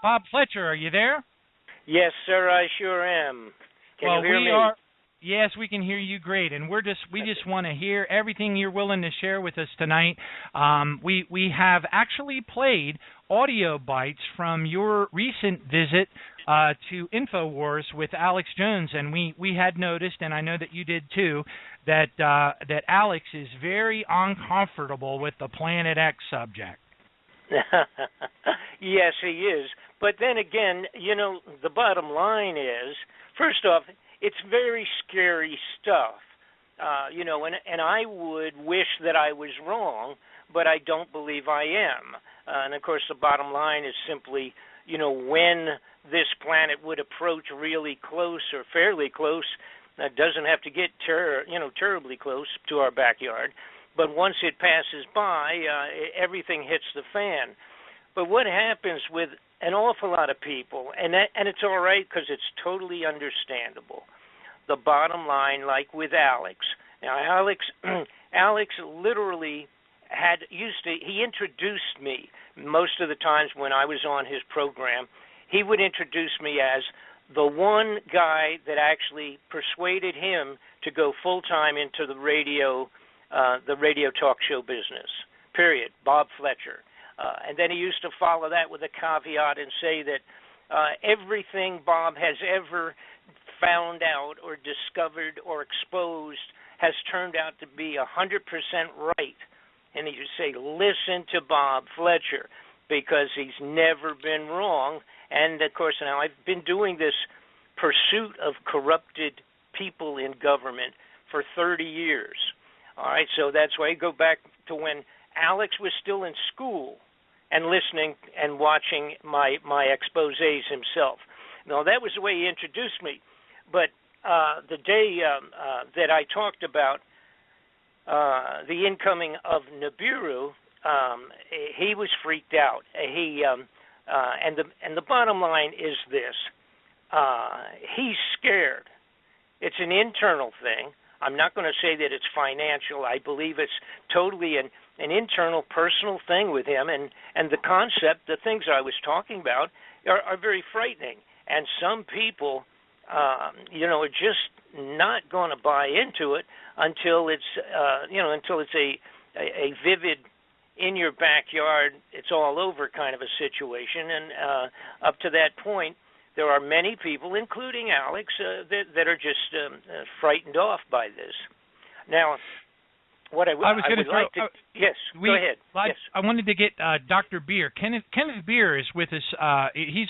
Bob Fletcher, are you there? Yes, sir, I sure am. Can you hear me? Yes, we can hear you great, and we just want to hear everything you're willing to share with us tonight. We have actually played audio bites from your recent visit to InfoWars with Alex Jones, and we had noticed, and I know that you did too, that Alex is very uncomfortable with the Planet X subject. Yes, he is. But then again, you know, the bottom line is, first off, it's very scary stuff, you know, and I would wish that I was wrong, but I don't believe I am. And, of course, the bottom line is simply, you know, when this planet would approach really close or fairly close, it doesn't have to get terribly close to our backyard, but once it passes by, everything hits the fan. But what happens with an awful lot of people, and it's all right because it's totally understandable. The bottom line, like with Alex. Now, Alex literally he introduced me most of the times when I was on his program. He would introduce me as the one guy that actually persuaded him to go full time into the radio talk show business. Period. Bob Fletcher. And then he used to follow that with a caveat and say that everything Bob has ever found out or discovered or exposed has turned out to be 100% right. And he would say, listen to Bob Fletcher, because he's never been wrong. And, of course, now I've been doing this pursuit of corrupted people in government for 30 years. All right, so that's why I go back to when Alex was still in school and listening and watching my exposés himself. Now, that was the way he introduced me. But the day that I talked about the incoming of Nibiru, he was freaked out. And the bottom line is this: he's scared. It's an internal thing. I'm not going to say that it's financial. I believe it's totally an internal, personal thing with him. And the concept, the things I was talking about, are very frightening. And some people, are just not going to buy into it until it's, a vivid, in your backyard, it's all over kind of a situation. And up to that point, there are many people, including Alex, that are just frightened off by this. Now, what I would like to yes, go ahead. Yes. I wanted to get Dr. Beer. Kenneth Beer is with us. He's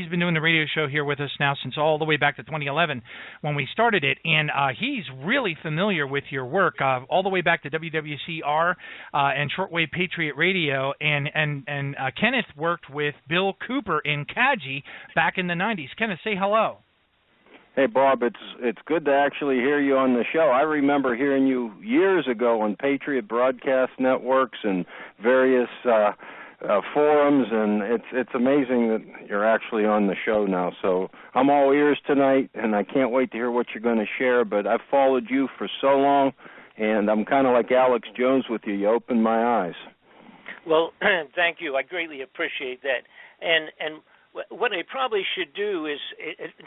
been doing the radio show here with us now since all the way back to 2011 when we started it, and he's really familiar with your work all the way back to WWCR and Shortwave Patriot Radio. And Kenneth worked with Bill Cooper in Kaji back in the 90s. Kenneth, say hello. Hey, Bob, it's good to actually hear you on the show. I remember hearing you years ago on Patriot Broadcast Networks and various forums, and it's amazing that you're actually on the show now. So I'm all ears tonight, and I can't wait to hear what you're going to share. But I've followed you for so long, and I'm kind of like Alex Jones with you. You opened my eyes. Well, thank you. I greatly appreciate that. And what I probably should do is,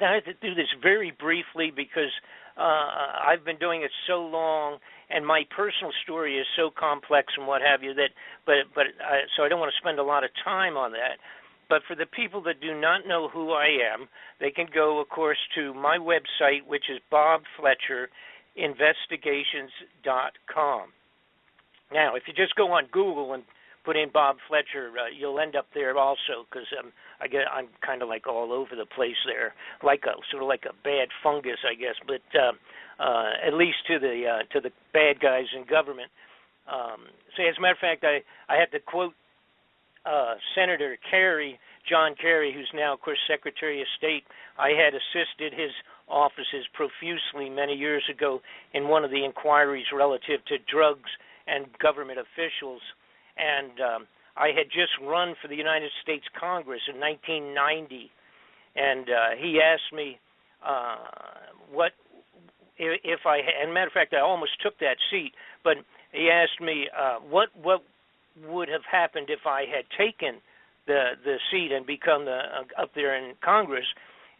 I have to do this very briefly because I've been doing it so long, and my personal story is so complex and what have you that, so I don't want to spend a lot of time on that. But for the people that do not know who I am, they can go, of course, to my website, which is BobFletcherInvestigations.com. Now, if you just go on Google and put in Bob Fletcher, you'll end up there also, because I'm kind of like all over the place there, like sort of like a bad fungus, I guess. But at least to the bad guys in government. So as a matter of fact, I had to quote Senator John Kerry, who's now, of course, Secretary of State. I had assisted his offices profusely many years ago in one of the inquiries relative to drugs and government officials. And I had just run for the United States Congress in 1990, and he asked me what if I, and matter of fact, I almost took that seat, but he asked me what would have happened if I had taken the seat and become up there in Congress,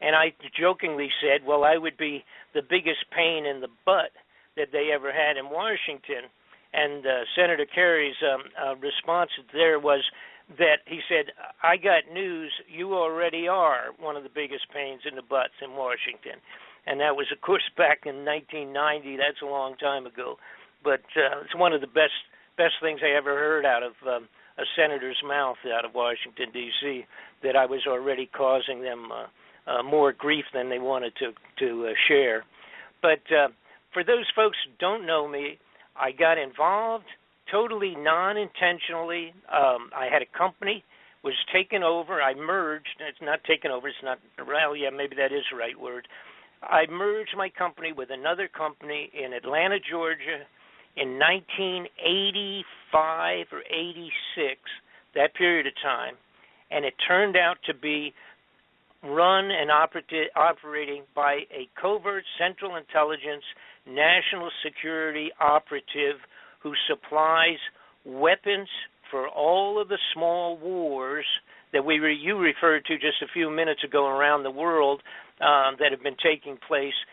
and I jokingly said, well, I would be the biggest pain in the butt that they ever had in Washington. And Senator Kerry's response there was that he said, I got news, you already are one of the biggest pains in the butts in Washington. And that was, of course, back in 1990. That's a long time ago. But it's one of the best things I ever heard out of a senator's mouth out of Washington, D.C., that I was already causing them more grief than they wanted to share. But for those folks who don't know me, I got involved totally non-intentionally. I had a company, was taken over. I merged. It's not taken over. It's not, well, yeah, maybe that is the right word. I merged my company with another company in Atlanta, Georgia, in 1985 or 86, that period of time, and it turned out to be run and operating by a covert Central Intelligence national security operative who supplies weapons for all of the small wars that you referred to just a few minutes ago around the world that have been taking place.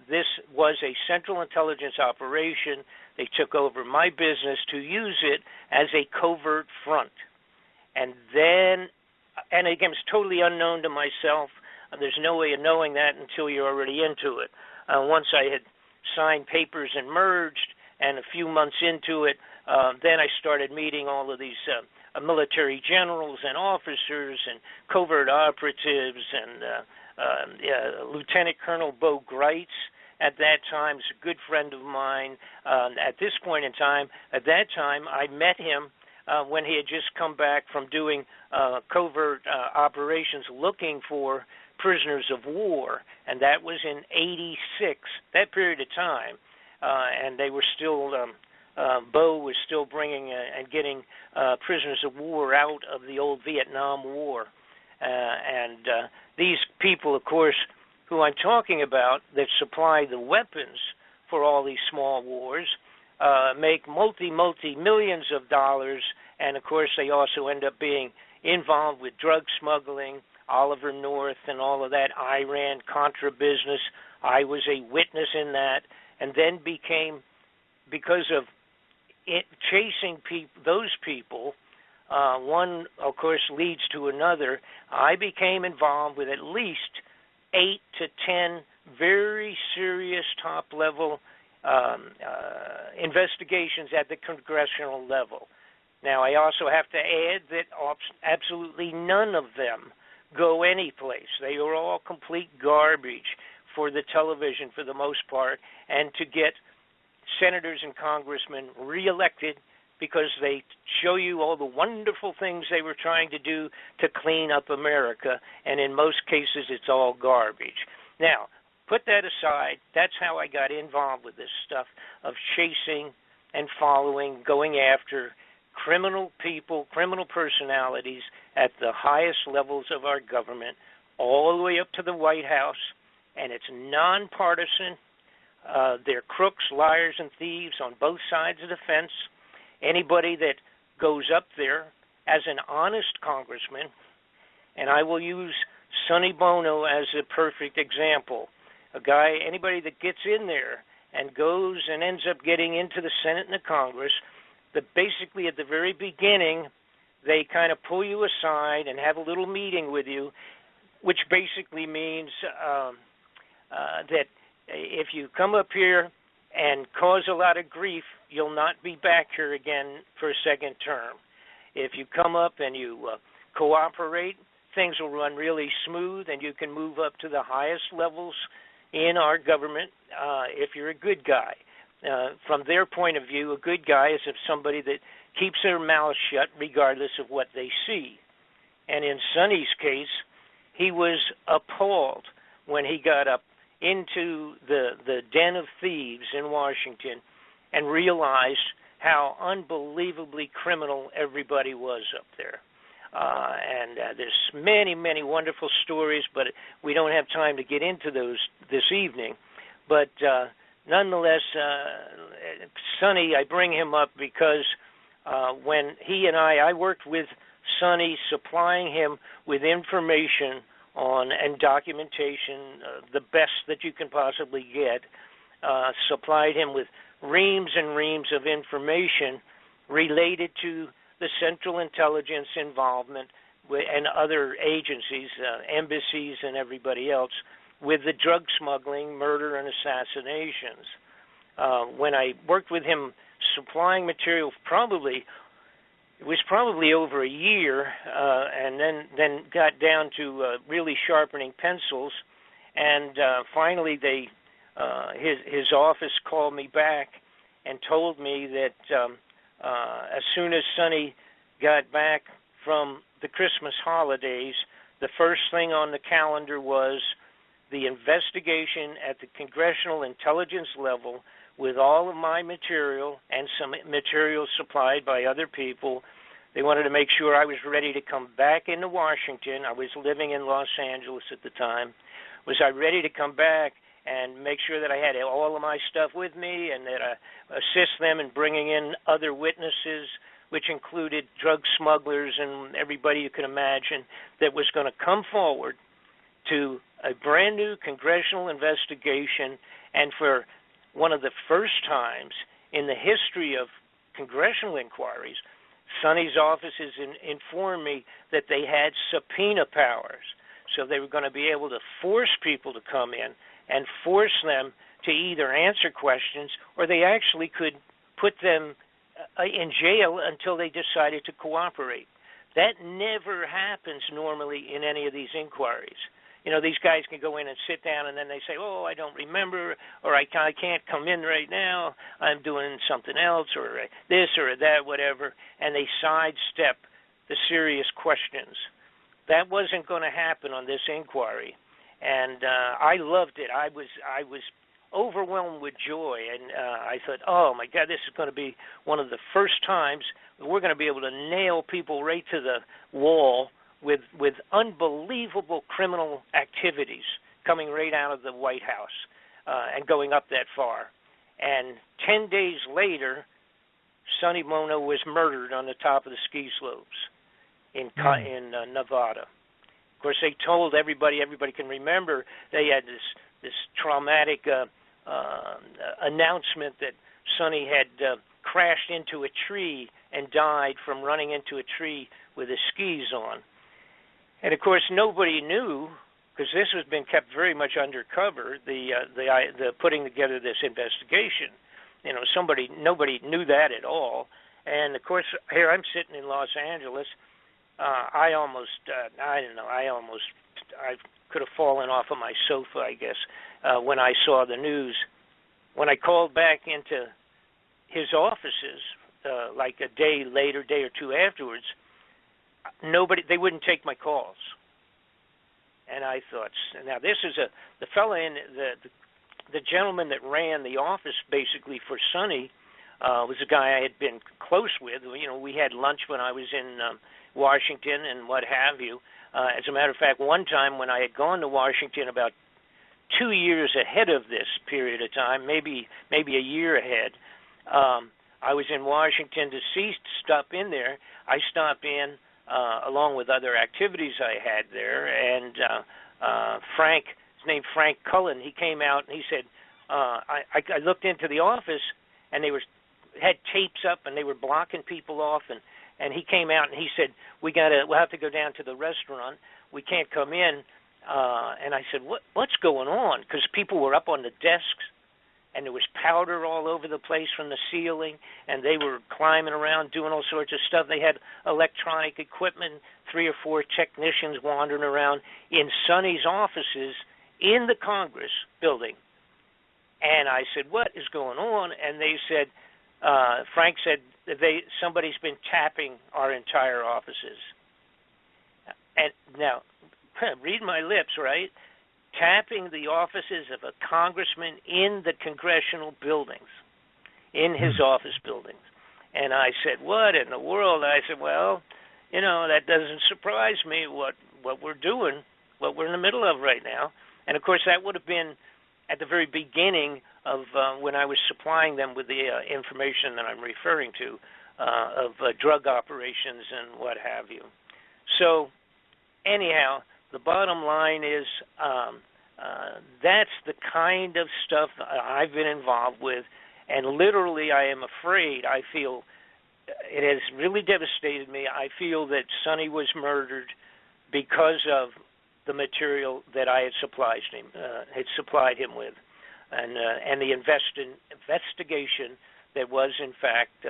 This was a Central Intelligence operation. They took over my business to use it as a covert front. And then, and again, it's totally unknown to myself. There's no way of knowing that until you're already into it. Once I had signed papers and merged, and a few months into it, then I started meeting all of these military generals and officers and covert operatives and Lieutenant Colonel Bo Greitz at that time is a good friend of mine. At this point in time, at that time, I met him when he had just come back from doing covert operations looking for prisoners of war, and that was in 86, that period of time. And they were still, Bo was still bringing and getting prisoners of war out of the old Vietnam War. And these people, of course, who I'm talking about that supply the weapons for all these small wars, make multi-millions of dollars, and of course they also end up being involved with drug smuggling, Oliver North and all of that, Iran-Contra business. I was a witness in that, and then became, because of it, chasing those people, one, of course, leads to another. I became involved with at least 8 to 10 very serious top-level investigations at the congressional level. Now, I also have to add that absolutely none of them go anyplace. They are all complete garbage for the television for the most part, and to get senators and congressmen reelected because they show you all the wonderful things they were trying to do to clean up America, and in most cases it's all garbage. Now, put that aside. That's how I got involved with this stuff of chasing and following, going after criminal people, criminal personalities at the highest levels of our government, all the way up to the White House, and it's nonpartisan. They're crooks, liars, and thieves on both sides of the fence. Anybody that goes up there as an honest congressman, and I will use Sonny Bono as a perfect example, anybody that gets in there and goes and ends up getting into the Senate and the Congress, that basically at the very beginning they kind of pull you aside and have a little meeting with you, which basically means that if you come up here and cause a lot of grief, you'll not be back here again for a second term. If you come up and you cooperate, things will run really smooth and you can move up to the highest levels in our government if you're a good guy. From their point of view, a good guy is somebody that keeps their mouth shut regardless of what they see. And in Sonny's case, he was appalled when he got up into the den of thieves in Washington and realized how unbelievably criminal everybody was up there. And there's many, many wonderful stories, but we don't have time to get into those this evening. But nonetheless, Sonny, I bring him up because when he and I worked with Sonny, supplying him with information on and documentation, the best that you can possibly get, supplied him with reams and reams of information related to the Central Intelligence involvement and other agencies, embassies and everybody else, with the drug smuggling, murder, and assassinations. When I worked with him supplying material, it was probably over a year, and then got down to really sharpening pencils, and finally his office called me back and told me that as soon as Sonny got back from the Christmas holidays, the first thing on the calendar was the investigation at the Congressional Intelligence level with all of my material and some material supplied by other people. They wanted to make sure I was ready to come back into Washington. I was living in Los Angeles at the time. Was I ready to come back and make sure that I had all of my stuff with me and that I assist them in bringing in other witnesses, which included drug smugglers and everybody you can imagine, that was going to come forward to a brand new congressional investigation. And for one of the first times in the history of congressional inquiries, Sonny's offices informed me that they had subpoena powers. So they were going to be able to force people to come in and force them to either answer questions, or they actually could put them in jail until they decided to cooperate. That never happens normally in any of these inquiries. You know, these guys can go in and sit down, and then they say, oh, I don't remember, or I can't come in right now, I'm doing something else, or this or that, whatever, and they sidestep the serious questions. That wasn't going to happen on this inquiry, and I loved it. I was overwhelmed with joy, and I thought, oh, my God, this is going to be one of the first times we're going to be able to nail people right to the wall with unbelievable criminal activities coming right out of the White House and going up that far. And 10 days later, Sonny Bono was murdered on the top of the ski slopes in Nevada. Of course, they told everybody can remember, they had this traumatic announcement that Sonny had crashed into a tree and died from running into a tree with his skis on. And of course, nobody knew, because this has been kept very much undercover, the putting together this investigation. You know, nobody knew that at all. And of course, here I'm sitting in Los Angeles. I could have fallen off of my sofa, I guess, when I saw the news. When I called back into his offices, like a day or two afterwards, they wouldn't take my calls. And I thought, now this is the fellow in the gentleman that ran the office basically for Sonny was a guy I had been close with. You know, we had lunch when I was in Washington and what have you. As a matter of fact, one time when I had gone to Washington about 2 years ahead of this period of time, maybe a year ahead, I was in Washington to stop in there. I stopped in along with other activities I had there, and Frank, his name Frank Cullen, he came out and he said, I looked into the office and they had tapes up and they were blocking people off, and he came out and he said, we'll have to go down to the restaurant. We can't come in. And I said, what's going on? Because people were up on the desks, and there was powder all over the place from the ceiling, and they were climbing around doing all sorts of stuff. They had electronic equipment, 3 or 4 technicians wandering around in Sonny's offices in the Congress building. And I said, what is going on? And they said, Frank said, somebody's been tapping our entire offices. And now, read my lips, right? Tapping the offices of a congressman in the congressional buildings, in his office buildings. And I said, what in the world? I said, well, you know, that doesn't surprise me what we're doing, what we're in the middle of right now. And, of course, that would have been at the very beginning of when I was supplying them with the information that I'm referring to of drug operations and what have you. So anyhow, the bottom line is that's the kind of stuff I've been involved with, and literally I am afraid, I feel it has really devastated me. I feel that Sonny was murdered because of the material that I had supplied him with, and the investigation that was in fact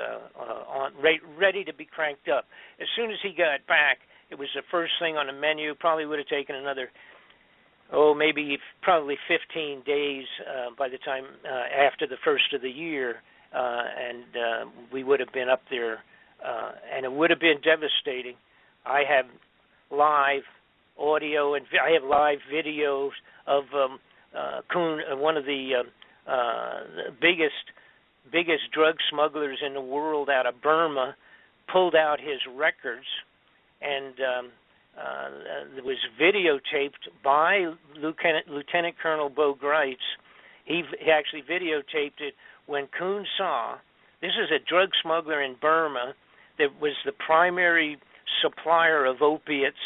ready to be cranked up. As soon as he got back, it was the first thing on the menu. Probably would have taken another, probably 15 days by the time after the first of the year, and we would have been up there, and it would have been devastating. I have live audio and I have live videos of Kuhn, one of the biggest drug smugglers in the world out of Burma, pulled out his records, and it was videotaped by Lieutenant Colonel Bo Greitz. He actually videotaped it when Kuhn saw, this is a drug smuggler in Burma that was the primary supplier of opiates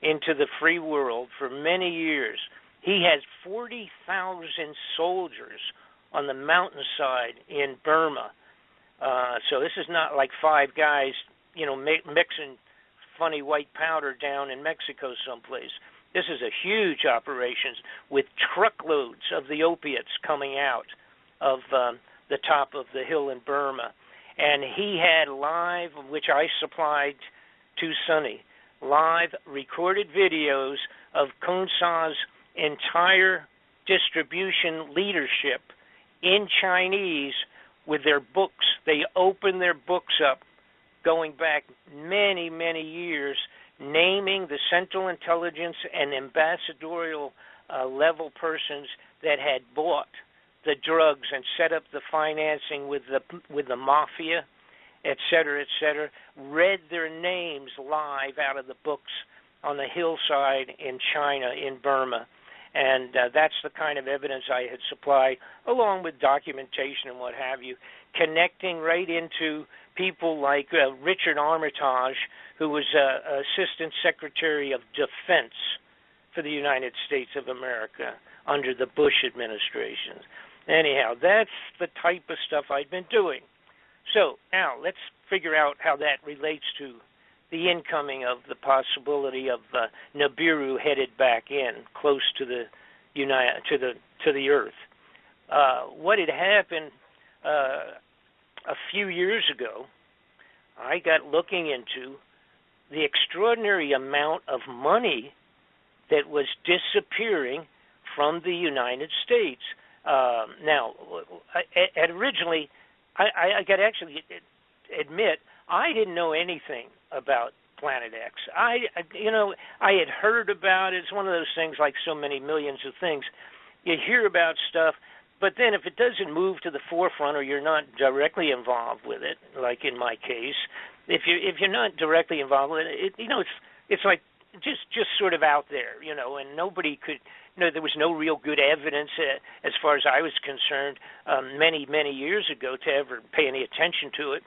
into the free world for many years. He has 40,000 soldiers on the mountainside in Burma. So this is not like five guys, mixing funny white powder down in Mexico someplace. This is a huge operation with truckloads of the opiates coming out of the top of the hill in Burma. And he had live, which I supplied to Sonny, live recorded videos of Kuhn Sa's entire distribution leadership in Chinese with their books. They opened their books up going back many, many years, naming the Central Intelligence and ambassadorial level persons that had bought the drugs and set up the financing with the mafia, et cetera, read their names live out of the books on the hillside in China, in Burma. And that's the kind of evidence I had supplied, along with documentation and what have you, connecting right into people like Richard Armitage, who was Assistant Secretary of Defense for the United States of America under the Bush administration. Anyhow, that's the type of stuff I've been doing. So now let's figure out how that relates to the incoming of the possibility of Nibiru headed back in close to the to the Earth. What had happened a few years ago, I got looking into the extraordinary amount of money that was disappearing from the United States. Now, originally, I got to actually admit, I didn't know anything about Planet X. I had heard about it. It's one of those things, like so many millions of things. You hear about stuff, but then if it doesn't move to the forefront or you're not directly involved with it, like in my case, if you're not directly involved with it, it's like just sort of out there, and nobody could. There was no real good evidence, as far as I was concerned, many, many years ago, to ever pay any attention to it.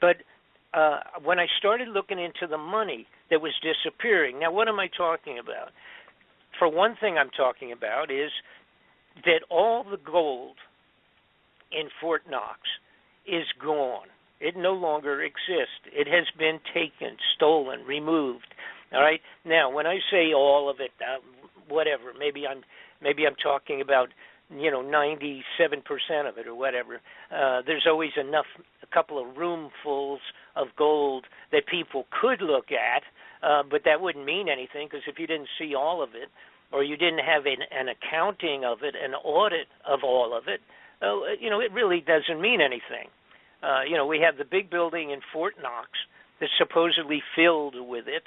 But when I started looking into the money that was disappearing, now what am I talking about? For one thing I'm talking about is that all the gold in Fort Knox is gone. It no longer exists. It has been taken, stolen, removed. All right. Now, when I say all of it, whatever, maybe I'm talking about 97% of it or whatever. There's always a couple of roomfuls of gold that people could look at, but that wouldn't mean anything, because if you didn't see all of it, or you didn't have an accounting of it, an audit of all of it, it really doesn't mean anything. We have the big building in Fort Knox that's supposedly filled with it.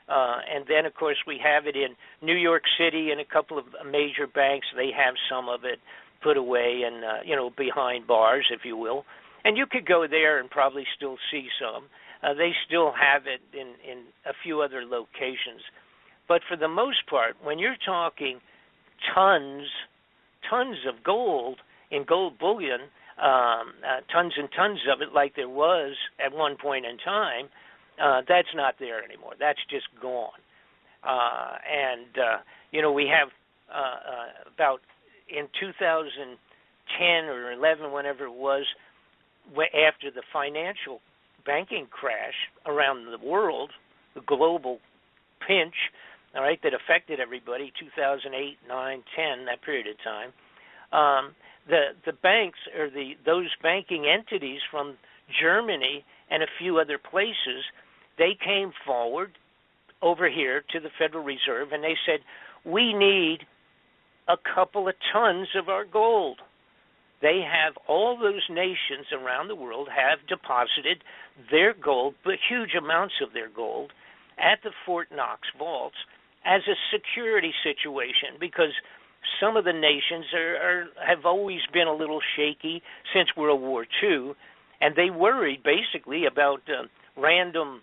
And then, of course, we have it in New York City and a couple of major banks. They have some of it put away and, behind bars, if you will. And you could go there and probably still see some. They still have it in a few other locations. But for the most part, when you're talking tons tons of gold in gold bullion, tons and tons of it like there was at one point in time, that's not there anymore. That's just gone. We have about in 2010 or 11, whenever it was, after the financial banking crash around the world, the global pinch, all right, that affected everybody, 2008, 9, 10, that period of time, the banks or those banking entities from Germany and a few other places, they came forward over here to the Federal Reserve and they said, we need a couple of tons of our gold. They have, all those nations around the world have deposited their gold, but huge amounts of their gold, at the Fort Knox vaults as a security situation, because some of the nations have always been a little shaky since World War II, and they worried basically about random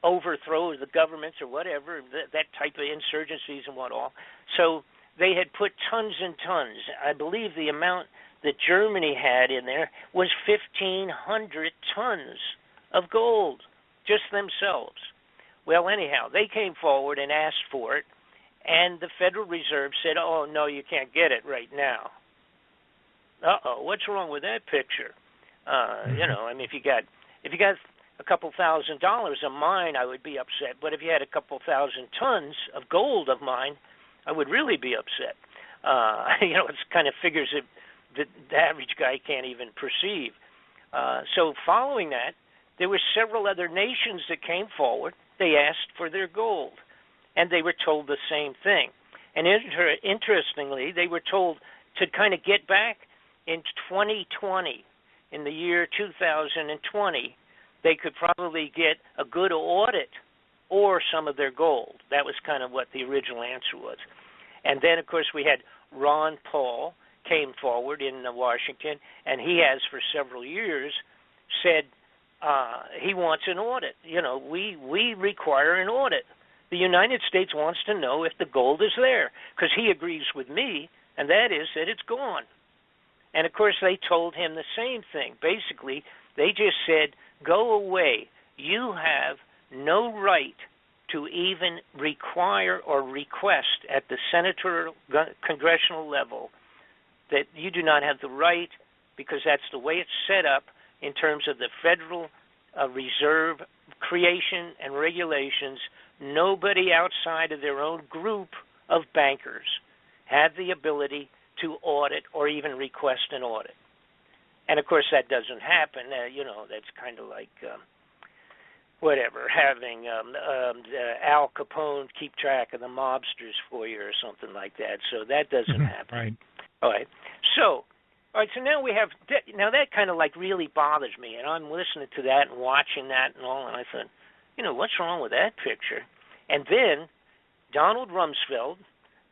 overthrow of the governments or whatever, that type of insurgencies and what all. So they had put tons and tons. I believe the amount that Germany had in there was 1,500 tons of gold, just themselves. Well, anyhow, they came forward and asked for it, and the Federal Reserve said, oh, no, you can't get it right now. Uh-oh, what's wrong with that picture? If you got a couple $1,000s of mine, I would be upset. But if you had a couple 1,000 tons of gold of mine, I would really be upset. It's kind of figures that the average guy can't even perceive. So following that, there were several other nations that came forward. They asked for their gold, and they were told the same thing. And interestingly, they were told to kind of get back in 2020, in the year 2020, they could probably get a good audit or some of their gold. That was kind of what the original answer was. And then, of course, we had Ron Paul came forward in Washington, and he has for several years said he wants an audit. We require an audit. The United States wants to know if the gold is there, because he agrees with me, and that is that it's gone. And, of course, they told him the same thing. Basically, they just said, go away. You have no right to even require or request at the senatorial, congressional level that you do not have the right, because that's the way it's set up in terms of the Federal Reserve creation and regulations. Nobody outside of their own group of bankers have the ability to audit or even request an audit. And, of course, that doesn't happen. That's kind of like having Al Capone keep track of the mobsters for you or something like that. So that doesn't happen. Right. All right. So now we have that kind of like really bothers me, and I'm listening to that and watching that and all, and I thought, what's wrong with that picture? And then Donald Rumsfeld,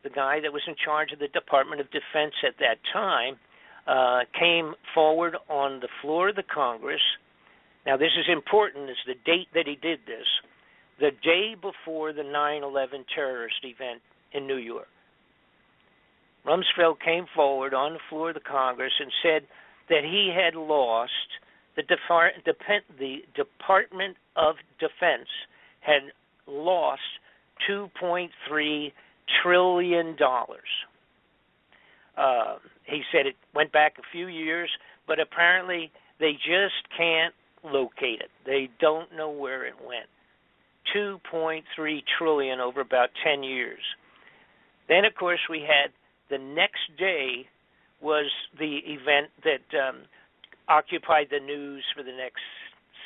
the guy that was in charge of the Department of Defense at that time, came forward on the floor of the Congress. Now, this is important, is the date that he did this, the day before the 9/11 terrorist event in New York. Rumsfeld came forward on the floor of the Congress and said that he had lost, the Department of Defense had lost $2.3 trillion. He said it went back a few years, but apparently they just can't locate it. They don't know where it went. $2.3 trillion over about 10 years. Then, of course, we had the next day was the event that occupied the news for the next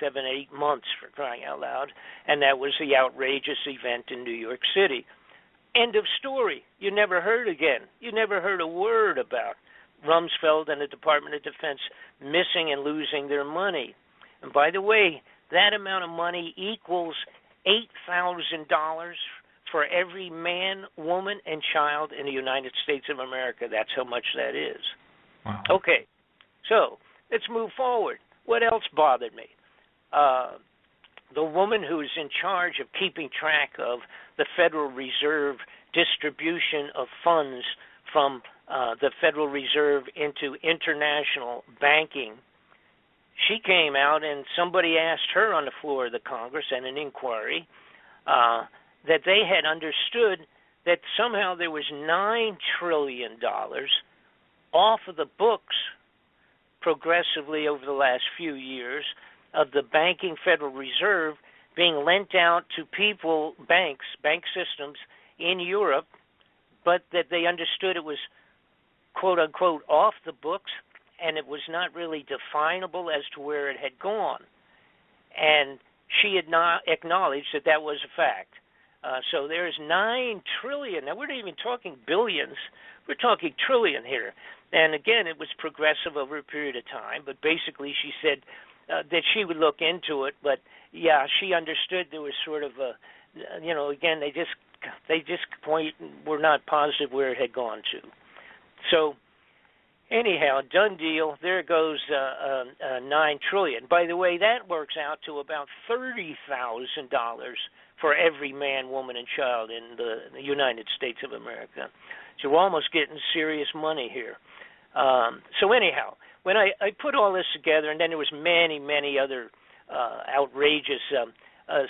7-8 months, for crying out loud, and that was the outrageous event in New York City. End of story. You never heard again. You never heard a word about Rumsfeld and the Department of Defense missing and losing their money. And by the way, that amount of money equals $8,000 for every man, woman, and child in the United States of America. That's how much that is. Wow. Okay, so let's move forward. What else bothered me? The woman who is in charge of keeping track of the Federal Reserve distribution of funds from the Federal Reserve into international banking, she came out and somebody asked her on the floor of the Congress in an inquiry that they had understood that somehow there was $9 trillion off of the books progressively over the last few years of the banking Federal Reserve being lent out to people, bank systems in Europe, but that they understood it was quote-unquote off the books, and it was not really definable as to where it had gone. And she had not acknowledged that that was a fact. So there's $9 trillion. Now, we're not even talking billions. We're talking trillion here. And again, it was progressive over a period of time, but basically she said that she would look into it. But, yeah, she understood there was sort of a, again, they just were not positive where it had gone to. So anyhow, done deal. There goes $9 trillion. By the way, that works out to about $30,000 for every man, woman, and child in the United States of America. So we're almost getting serious money here. So anyhow, when I put all this together, and then there was many, many other outrageous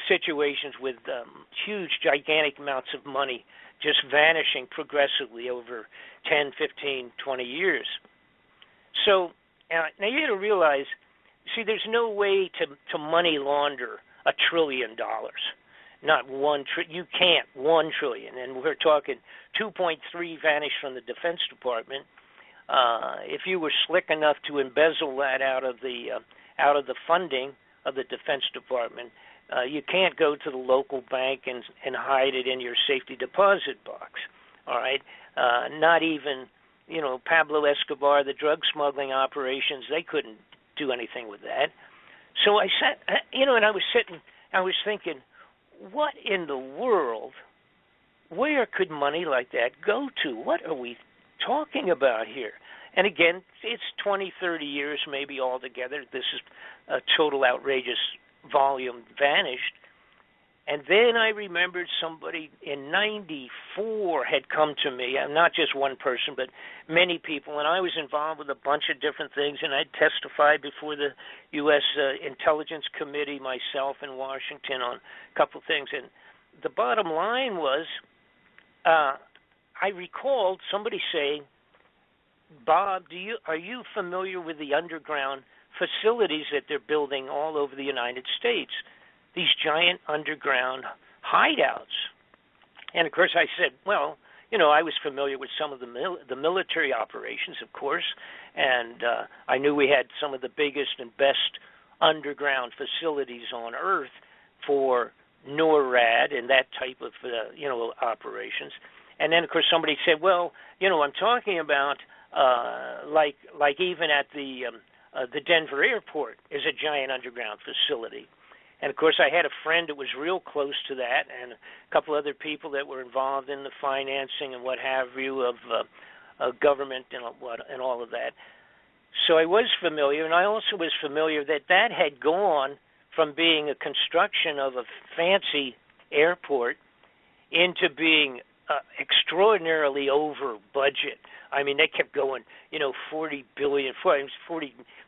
situations with huge, gigantic amounts of money just vanishing progressively over 10, 15, 20 years. So now you got to realize, see, there's no way to money launder $1 trillion. Not you can't, $1 trillion. And we're talking 2.3 vanished from the Defense Department. If you were slick enough to embezzle that out of the funding of the Defense Department, you can't go to the local bank and hide it in your safety deposit box. All right, not even Pablo Escobar, the drug smuggling operations, they couldn't do anything with that. So I sat, and I was thinking, what in the world? Where could money like that go to? What are we talking about here? And again, it's 20, 30 years maybe altogether. This is a total outrageous volume vanished. And then I remembered somebody in 94 had come to me, not just one person, but many people, and I was involved with a bunch of different things, and I testified before the U.S. Intelligence Committee myself in Washington on a couple of things. And the bottom line was, I recalled somebody saying, Bob, are you familiar with the underground facilities that they're building all over the United States? These giant underground hideouts. And, of course, I said, well, I was familiar with some of the military operations, of course, and I knew we had some of the biggest and best underground facilities on Earth for NORAD and that type of, operations. And then, of course, somebody said, well, I'm talking about like even at the Denver airport is a giant underground facility. And, of course, I had a friend that was real close to that and a couple other people that were involved in the financing and what have you of government and all of that. So I was familiar, and I also was familiar that had gone from being a construction of a fancy airport into being extraordinarily over budget. I mean, they kept going,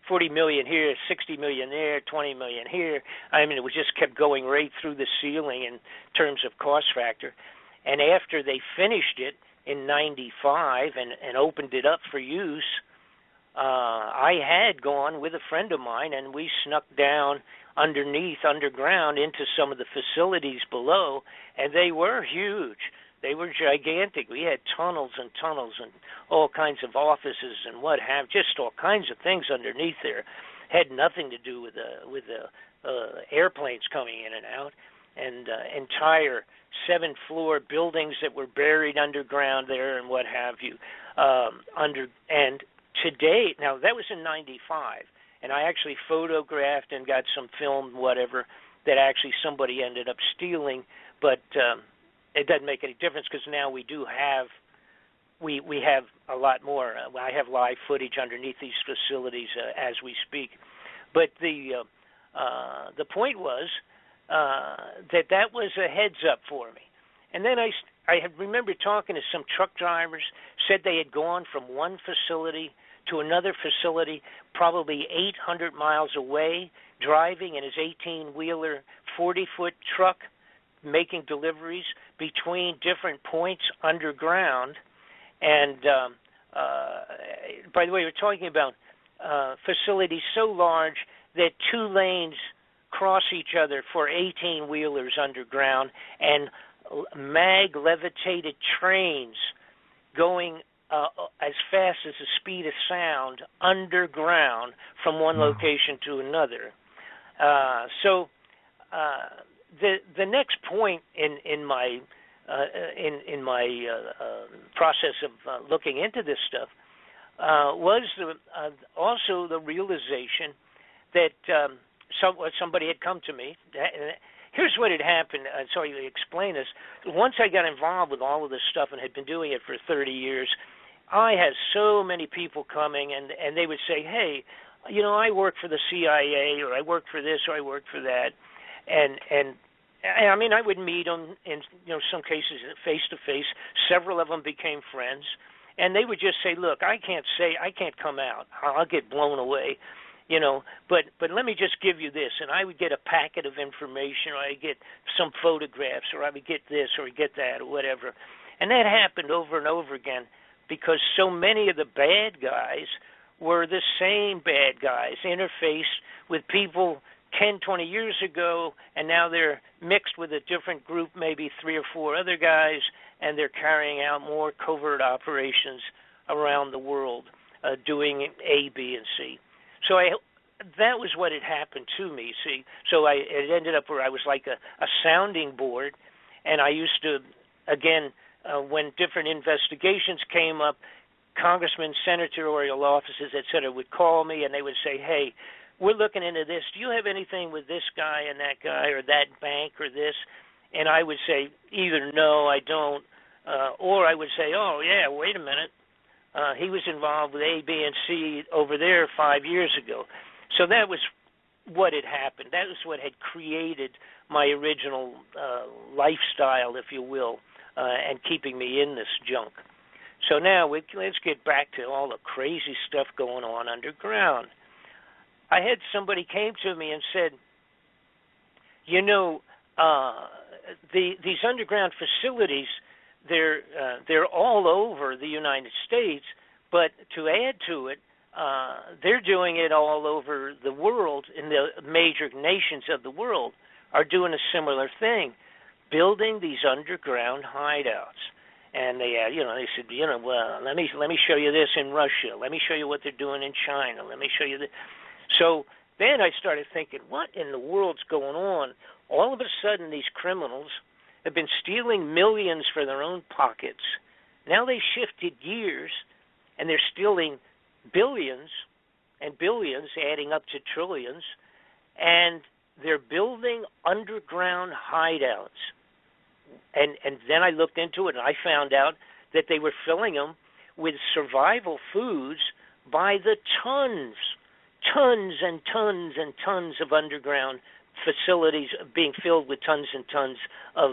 40 million here, 60 million there, 20 million here. I mean, it just kept going right through the ceiling in terms of cost factor. And after they finished it in 95 and opened it up for use, I had gone with a friend of mine, and we snuck down underground into some of the facilities below, and they were huge. They were gigantic. We had tunnels and tunnels and all kinds of offices and what have, just all kinds of things underneath there. Had nothing to do with the airplanes coming in and out, and entire 7-floor buildings that were buried underground there and what have you. And today, now that was in 95, and I actually photographed and got some film, whatever, that actually somebody ended up stealing, but it doesn't make any difference because now we have a lot more. I have live footage underneath these facilities as we speak. But the point was that was a heads up for me. And then I had remember talking to some truck drivers, said they had gone from one facility to another facility, probably 800 miles away, driving in his 18-wheeler, 40-foot truck, making deliveries between different points underground. And by the way, we're talking about facilities so large that 2 lanes cross each other for 18-wheelers underground, and mag-levitated trains going as fast as the speed of sound underground from one location to another. So the next point in my process of looking into this stuff was also the realization that somebody had come to me. Here's what had happened. So I explain this. Once I got involved with all of this stuff and had been doing it for 30 years, I had so many people coming, and they would say, hey, I work for the CIA, or I work for this, or I work for that. And I mean, I would meet them in some cases face to face. Several of them became friends, and they would just say, look, I can't come out. I'll get blown away. But let me just give you this, and I would get a packet of information, or I get some photographs, or I would get this, or I get that, or whatever. And that happened over and over again because so many of the bad guys were the same bad guys, interfaced with people 10, 20 years ago, and now they're mixed with a different group, maybe 3 or 4 other guys, and they're carrying out more covert operations around the world, doing A, B, and C. So that was what had happened to me, see. So it ended up where I was like a sounding board, and I used to, again, when different investigations came up, congressmen, senatorial offices, et cetera, would call me, and they would say, hey, we're looking into this. Do you have anything with this guy and that guy or that bank or this? And I would say either no, I don't, or I would say, oh, yeah, wait a minute. He was involved with A, B, and C over there 5 years ago. So that was what had happened. That was what had created my original lifestyle, if you will, and keeping me in this junk. So now let's get back to all the crazy stuff going on underground. I had somebody came to me and said, these underground facilities, they're all over the United States, but to add to it, they're doing it all over the world, in the major nations of the world are doing a similar thing, building these underground hideouts. And they said, well, let me show you this in Russia. Let me show you what they're doing in China. Let me show you this. So then I started thinking, what in the world's going on? All of a sudden, these criminals have been stealing millions for their own pockets. Now they shifted gears, and they're stealing billions and billions, adding up to trillions, and they're building underground hideouts. And then I looked into it, and I found out that they were filling them with survival foods by the tons and tons and tons of underground facilities being filled with tons and tons of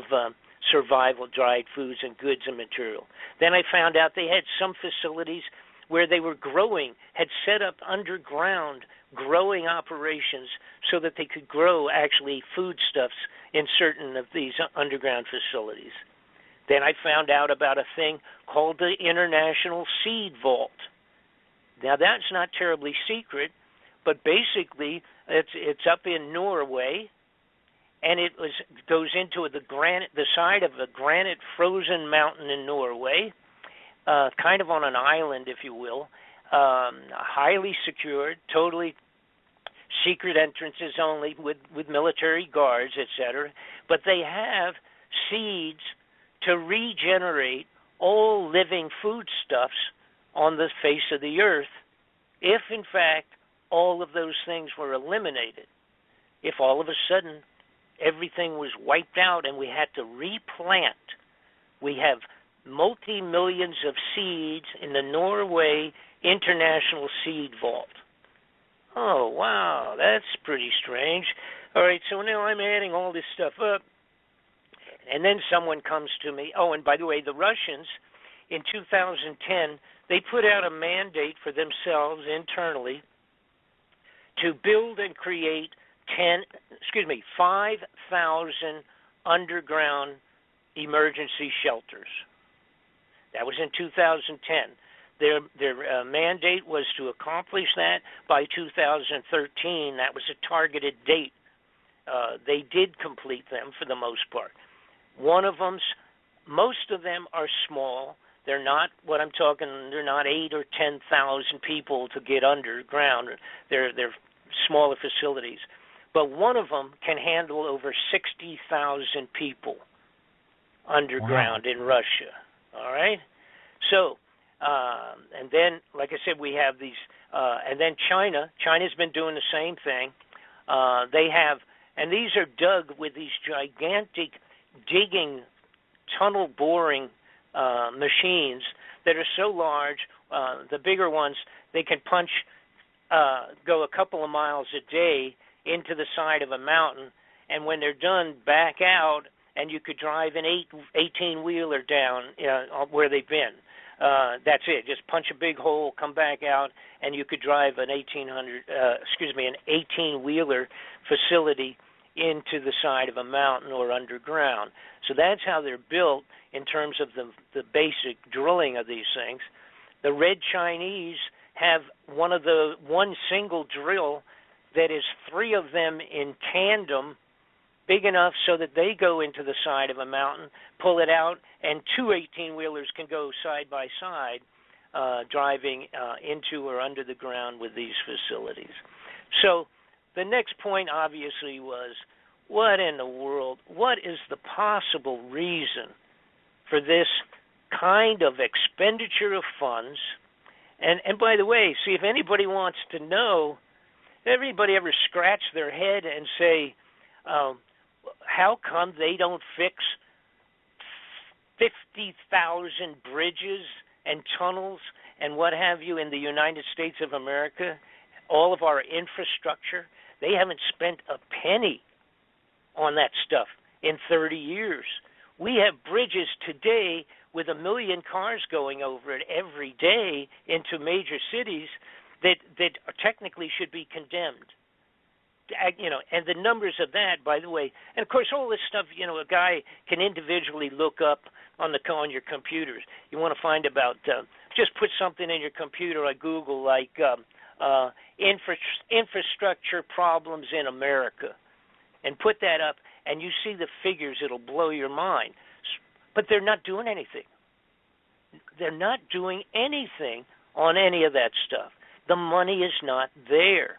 survival dried foods and goods and material. Then I found out they had some facilities where they were growing, had set up underground growing operations so that they could grow actually foodstuffs in certain of these underground facilities. Then I found out about a thing called the International Seed Vault. Now that's not terribly secret, but basically it's up in Norway, and it goes into the side of a granite frozen mountain in Norway, kind of on an island, if you will, highly secured, totally secret entrances only with military guards, etc. But they have seeds to regenerate all living foodstuffs on the face of the earth if, in fact, all of those things were eliminated. If all of a sudden everything was wiped out and we had to replant, we have multi-millions of seeds in the Norway International Seed Vault. Oh, wow, that's pretty strange. All right, so now I'm adding all this stuff up, And then someone comes to me. Oh, and by the way, the Russians in 2010, they put out a mandate for themselves internally to build and create 5,000 underground emergency shelters. That was in 2010. Their mandate was to accomplish that by 2013. That was a targeted date. They did complete them for the most part. Most of them are small. They're not what I'm talking. They're not 8,000 or 10,000 people to get underground. They're smaller facilities. But one of them can handle over 60,000 people underground in Russia. All right? So, and then, like I said, we have these, and then China. China's been doing the same thing. They have, and these are dug with these gigantic digging, tunnel boring machines that are so large. The bigger ones, they can go a couple of miles a day into the side of a mountain, and when they're done, back out, and you could drive an 18-wheeler down where they've been. That's it. Just punch a big hole, come back out, and you could drive an 18-wheeler facility into the side of a mountain or underground. So that's how they're built in terms of the basic drilling of these things. The Red Chinese have one single drill that is 3 of them in tandem, big enough so that they go into the side of a mountain, pull it out, and 2 18-wheelers can go side by side, driving into or under the ground with these facilities. So the next point obviously was, what in the world, what is the possible reason for this kind of expenditure of funds? And by the way, see, if anybody wants to know, everybody ever scratch their head and say, how come they don't fix 50,000 bridges and tunnels and what have you in the United States of America, all of our infrastructure? They haven't spent a penny on that stuff in 30 years. We have bridges today with 1 million cars going over it every day into major cities that technically should be condemned. And the numbers of that, by the way, and of course all this stuff, a guy can individually look up on your computers. You want to find about, just put something in your computer like Google, like infrastructure problems in America, and put that up, and you see the figures. It'll blow your mind. But they're not doing anything. They're not doing anything on any of that stuff. The money is not there.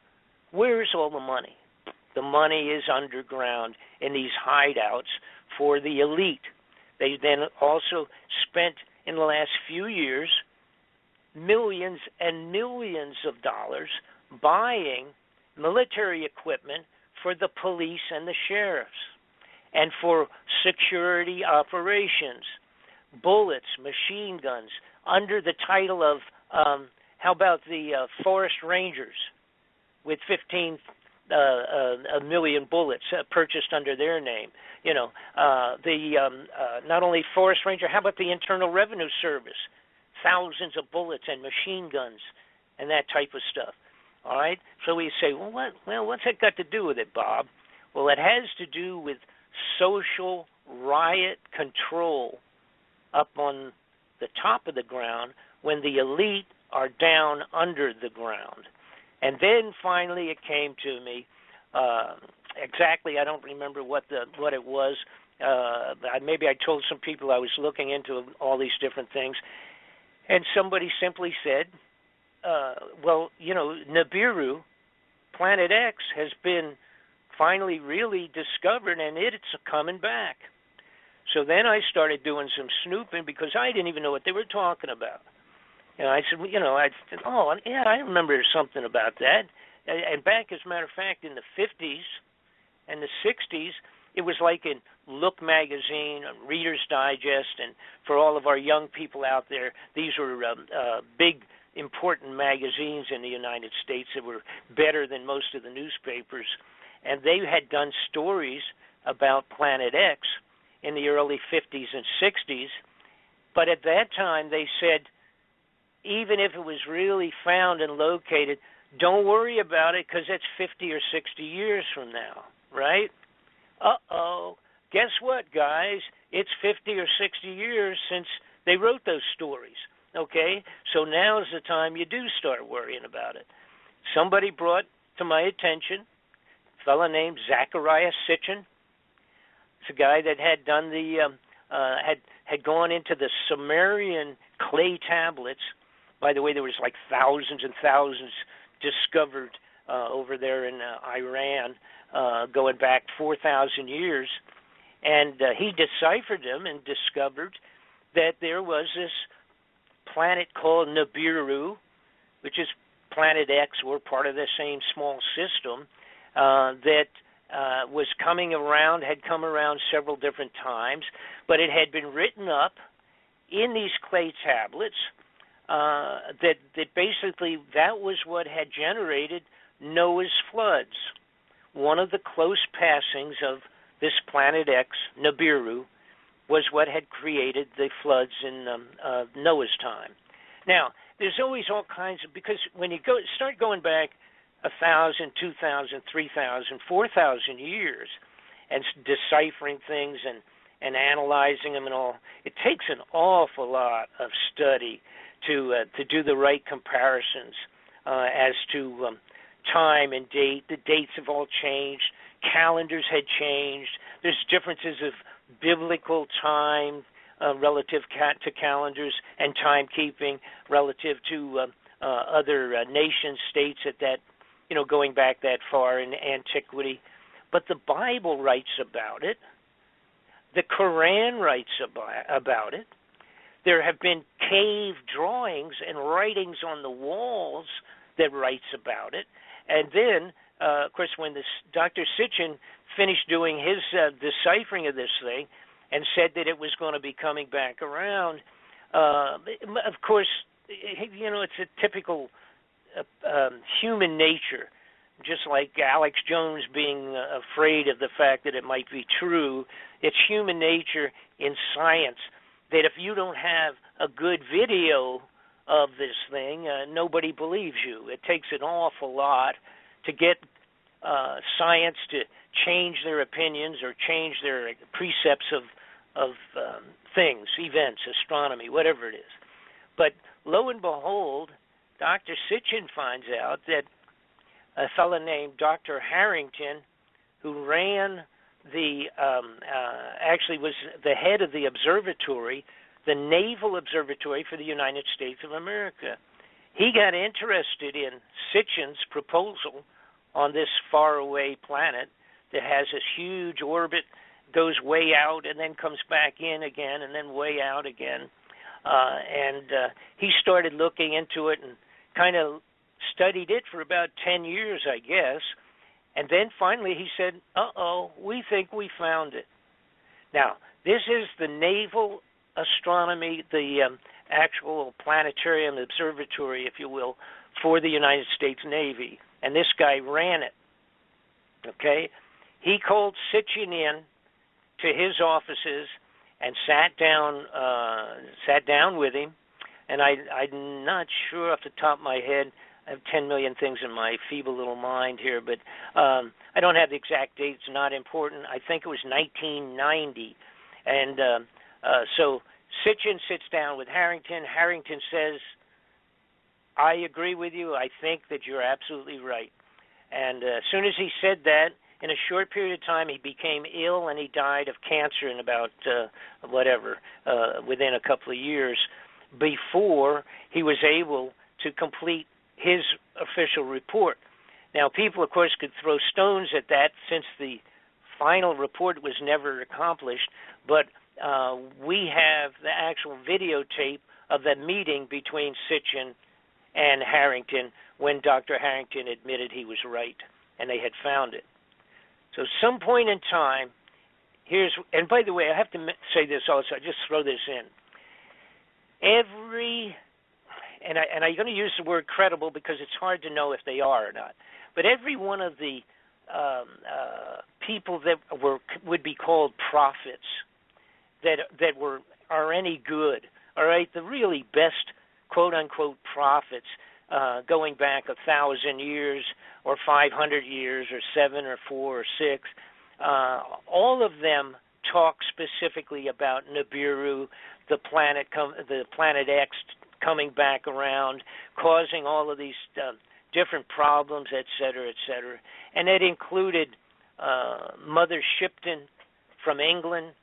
Where's all the money? The money is underground in these hideouts for the elite. They then also spent, in the last few years, millions and millions of dollars buying military equipment for the police and the sheriffs and for security operations, bullets, machine guns, under the title of, how about the Forest Rangers with 15 million bullets purchased under their name? Not only Forest Ranger, how about the Internal Revenue Service? Thousands of bullets and machine guns and that type of stuff. All right? So we say, what's that got to do with it, Bob? Well, it has to do with social riot control up on the top of the ground when the elite are down under the ground. And then finally it came to me, exactly, I don't remember what it was. Maybe I told some people I was looking into all these different things, and somebody simply said, Nibiru, Planet X, has been finally really discovered, and it's coming back. So then I started doing some snooping because I didn't even know what they were talking about. And I said, I remember something about that. And back, as a matter of fact, in the 50s and the 60s, it was like in Look magazine, Reader's Digest, and for all of our young people out there, these were big, important magazines in the United States that were better than most of the newspapers. And they had done stories about Planet X in the early 50s and 60s. But at that time, they said, even if it was really found and located, don't worry about it because it's 50 or 60 years from now, right? Uh-oh. Guess what, guys? It's 50 or 60 years since they wrote those stories, okay? So now's the time you do start worrying about it. Somebody brought to my attention a fellow named Zecharia Sitchin. It's a guy that had done the had gone into the Sumerian clay tablets. By the way, there was like thousands and thousands discovered over there in Iran, going back 4,000 years. And he deciphered them and discovered that there was this planet called Nibiru, which is Planet X, or part of the same small system, that was coming around, had come around several different times, but it had been written up in these clay tablets that basically that was what had generated Noah's floods. One of the close passings of this Planet X, Nibiru, was what had created the floods in Noah's time. Now, there's always all kinds of, because when you start going back 1,000, 2,000, 3,000, 4,000 years and deciphering things and analyzing them and all, it takes an awful lot of study to do the right comparisons as to time and date. The dates have all changed. Calendars had changed. There's differences of biblical time relative to calendars and timekeeping relative to other nation states at that, going back that far in antiquity. But the Bible writes about it. The Quran writes about it. There have been cave drawings and writings on the walls that writes about it. And then, of course, when Dr. Sitchin finished doing his deciphering of this thing and said that it was going to be coming back around, of course, it's a typical human nature, just like Alex Jones being afraid of the fact that it might be true. It's human nature in science that if you don't have a good video of this thing, nobody believes you. It takes an awful lot to get science to change their opinions or change their precepts of things, events, astronomy, whatever it is. But lo and behold, Dr. Sitchin finds out that a fellow named Dr. Harrington, who ran actually was the head of the observatory, the Naval Observatory for the United States of America. He got interested in Sitchin's proposal on this faraway planet that has this huge orbit, goes way out and then comes back in again and then way out again. And he started looking into it and kind of studied it for about 10 years, I guess. And then finally he said, we think we found it. Now, this is the Naval Astronomy, the actual planetarium observatory, if you will, for the United States Navy. And this guy ran it, okay? He called Sitchin in to his offices and sat down with him. And I'm not sure off the top of my head. I have 10 million things in my feeble little mind here, but I don't have the exact date. It's not important. I think it was 1990. And so Sitchin sits down with Harrington. Harrington says, I agree with you. I think that you're absolutely right. And as soon as he said that, in a short period of time, he became ill and he died of cancer in about within a couple of years before he was able to complete his official report. Now, people, of course, could throw stones at that since the final report was never accomplished, but we have the actual videotape of the meeting between Sitchin and Harrington when Dr. Harrington admitted he was right and they had found it. So some point in time, and by the way, I have to say this also, I just throw this in. And I'm going to use the word credible because it's hard to know if they are or not, but every one of the people that would be called prophets that are any good. All right, the really best quote unquote prophets going back 1,000 years or 500 years or 7 or 4 or 6, all of them talk specifically about Nibiru, the planet X coming back around, causing all of these different problems, et cetera, et cetera. And it included Mother Shipton from England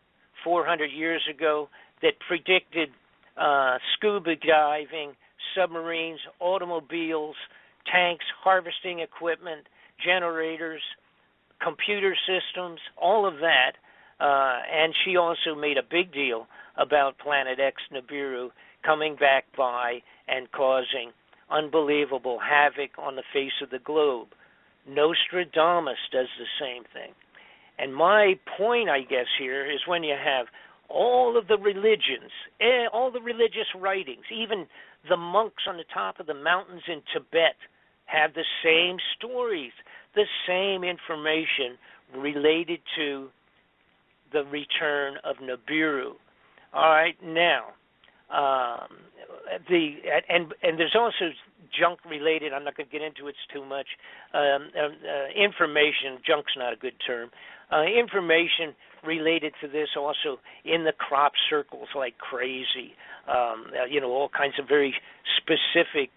400 years ago that predicted scuba diving, submarines, automobiles, tanks, harvesting equipment, generators, computer systems, all of that. And she also made a big deal about Planet X Nibiru coming back by and causing unbelievable havoc on the face of the globe. Nostradamus does the same thing. And my point, I guess, here is when you have all of the religions, all the religious writings, even the monks on the top of the mountains in Tibet have the same stories, the same information related to the return of Nibiru. All right, now, and there's also junk related. I'm not going to get into it too much. Information, junk's not a good term. Information related to this also in the crop circles like crazy. All kinds of very specific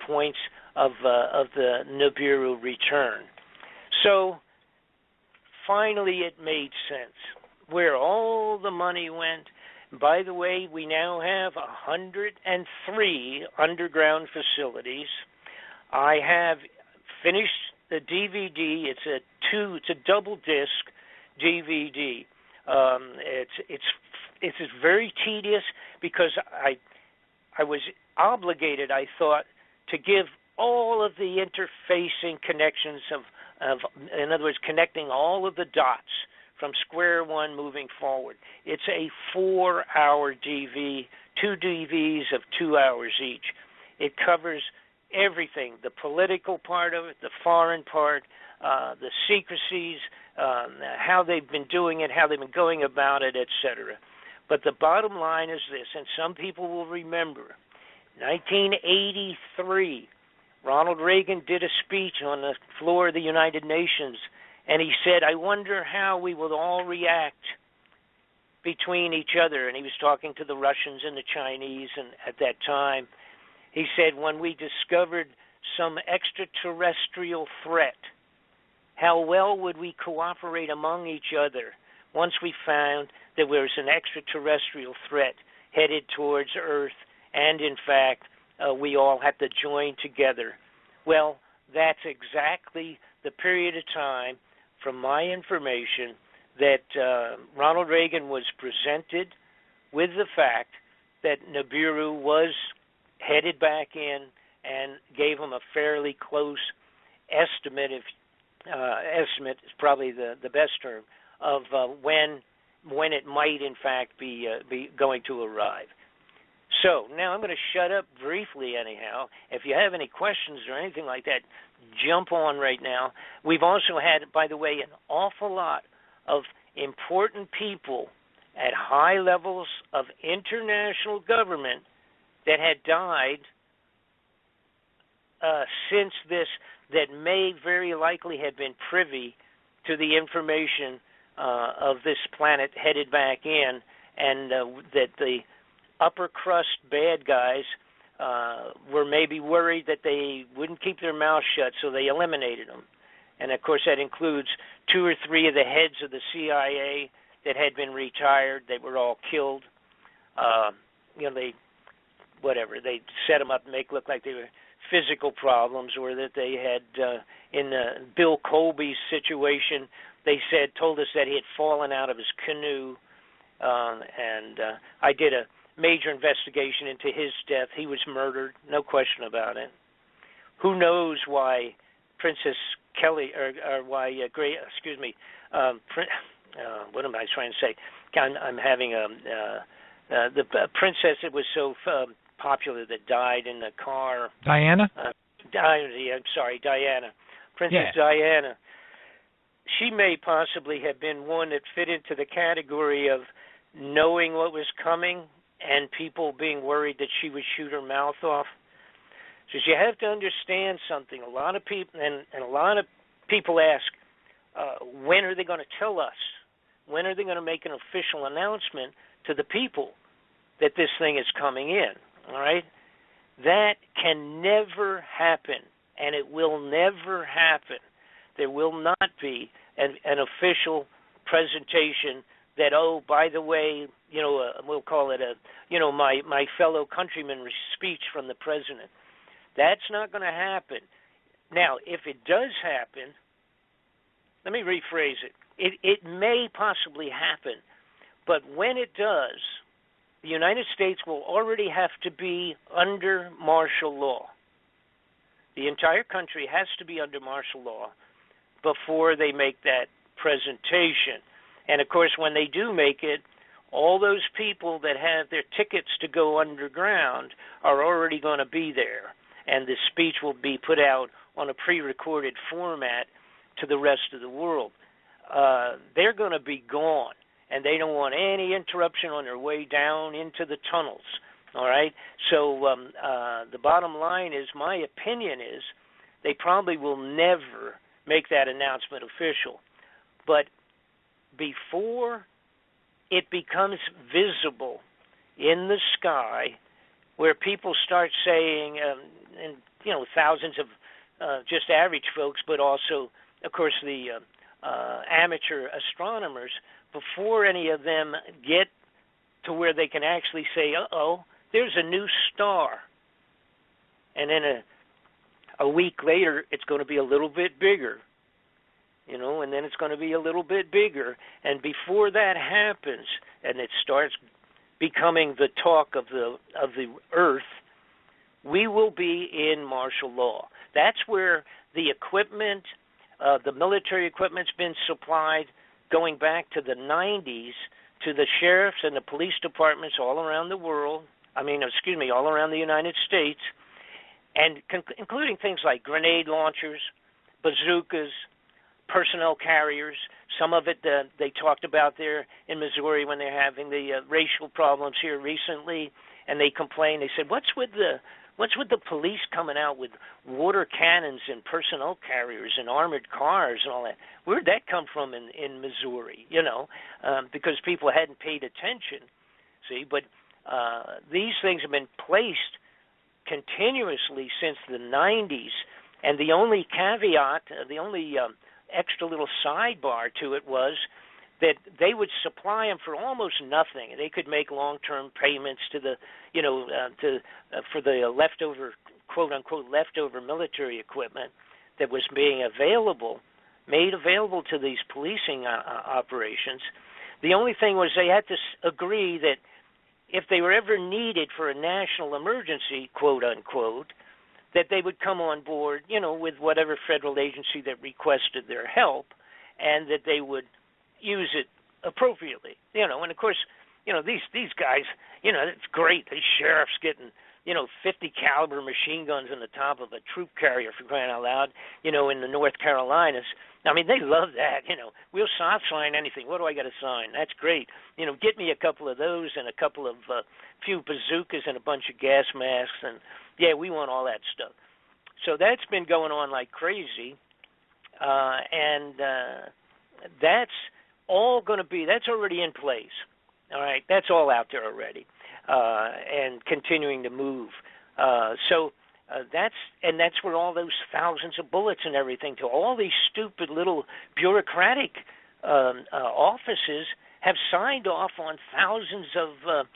points of the Nibiru return. So finally, it made sense where all the money went. By the way, we now have 103 underground facilities. I have finished the DVD. It's a double disc DVD. It's very tedious because I was obligated, I thought, to give all of the interfacing connections of in other words, connecting all of the dots from square one moving forward. It's a 4-hour DV, 2 DVs of 2 hours each. It covers everything, the political part of it, the foreign part, the secrecies, how they've been doing it, how they've been going about it, etc. But the bottom line is this, and some people will remember, 1983, Ronald Reagan did a speech on the floor of the United Nations, and he said, I wonder how we will all react between each other. And he was talking to the Russians and the Chinese, and at that time, he said, when we discovered some extraterrestrial threat, how well would we cooperate among each other once we found that there was an extraterrestrial threat headed towards Earth, and in fact, we all had to join together? Well, that's exactly the period of time, from my information, that Ronald Reagan was presented with the fact that Nibiru was headed back in and gave him a fairly close estimate, estimate is probably the best term, of when it might in fact be going to arrive. So now I'm going to shut up briefly anyhow. If you have any questions or anything like that, jump on right now. We've also had, by the way, an awful lot of important people at high levels of international government that had died since this, that may very likely have been privy to the information of this planet headed back in, and that the upper crust bad guys were maybe worried that they wouldn't keep their mouths shut, so they eliminated them. And, of course, that includes 2 or 3 of the heads of the CIA that had been retired. They were all killed. They set them up and make look like they were physical problems, or that they had, in Bill Colby's situation, they told us that he had fallen out of his canoe. And I did a major investigation into his death. He was murdered, no question about it. Who knows why Princess Kelly, or why what am I trying to say? I'm having the princess that was so popular that died in the car. Diana? I'm sorry, Diana. Princess Diana. She may possibly have been one that fit into the category of knowing what was coming and people being worried that she would shoot her mouth off. So you have to understand something. A lot of people and a lot of people ask, when are they going to tell us? When are they going to make an official announcement to the people that this thing is coming in? All right? That can never happen, and it will never happen. There will not be an official presentation that, oh, by the way, we'll call it my fellow countryman's speech from the president. That's not going to happen. Now, if it does happen, let me rephrase it. It may possibly happen, but when it does, the United States will already have to be under martial law. The entire country has to be under martial law before they make that presentation. And, of course, when they do make it, all those people that have their tickets to go underground are already going to be there, and the speech will be put out on a pre-recorded format to the rest of the world. They're going to be gone, and they don't want any interruption on their way down into the tunnels, all right? So the bottom line is, my opinion is, they probably will never make that announcement official. But before it becomes visible in the sky, where people start saying, and thousands of just average folks, but also, of course, the amateur astronomers, before any of them get to where they can actually say, uh-oh, there's a new star. And then a week later, it's going to be a little bit bigger, and then it's going to be a little bit bigger. And before that happens, and it starts becoming the talk of the Earth, we will be in martial law. That's where the equipment, the military equipment's been supplied going back to the 90s to the sheriffs and the police departments all around the world, all around the United States, and including things like grenade launchers, bazookas, personnel carriers. Some of it they talked about there in Missouri when they're having the racial problems here recently, and they complained. They said, what's with the police coming out with water cannons and personnel carriers and armored cars and all that? Where'd that come from in Missouri, because people hadn't paid attention, see? But these things have been placed continuously since the 90s, and the only caveat, the only extra little sidebar to it was that they would supply them for almost nothing. They could make long-term payments to the, for the leftover, quote-unquote, leftover military equipment that was being made available to these policing operations. The only thing was they had to agree that if they were ever needed for a national emergency, quote-unquote, that they would come on board, with whatever federal agency that requested their help, and that they would use it appropriately, and of course, these guys, it's great. These sheriffs getting, 50 caliber machine guns on the top of a troop carrier, for crying out loud, in the North Carolinas. I mean, they love that, We'll sign anything. What do I got to sign? That's great. Get me a couple of those and a couple of few bazookas and a bunch of gas masks, and yeah, we want all that stuff. So that's been going on like crazy, and that's all going to be, that's already in place. All right, that's all out there already, and continuing to move. That's where all those thousands of bullets and everything to all these stupid little bureaucratic offices have signed off on thousands of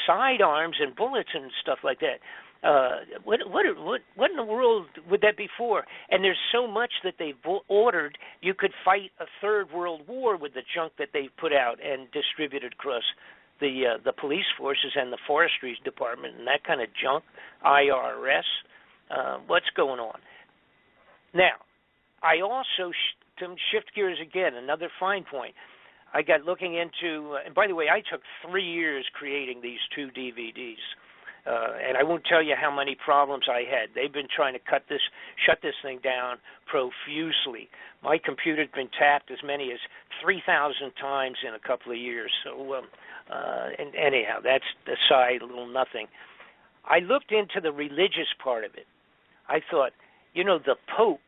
sidearms and bullets and stuff like that. What in the world would that be for? And there's so much that they've ordered, you could fight a third world war with the junk that they've put out and distributed across the police forces and the forestry department and that kind of junk, IRS. What's going on? Now, I also, to shift gears again, another fine point. I got looking into, and by the way, I took 3 years creating these 2 DVDs. And I won't tell you how many problems I had. They've been trying to shut this thing down profusely. My computer's been tapped as many as 3,000 times in a couple of years. So, and anyhow, that's aside, a little nothing. I looked into the religious part of it. I thought, the Pope,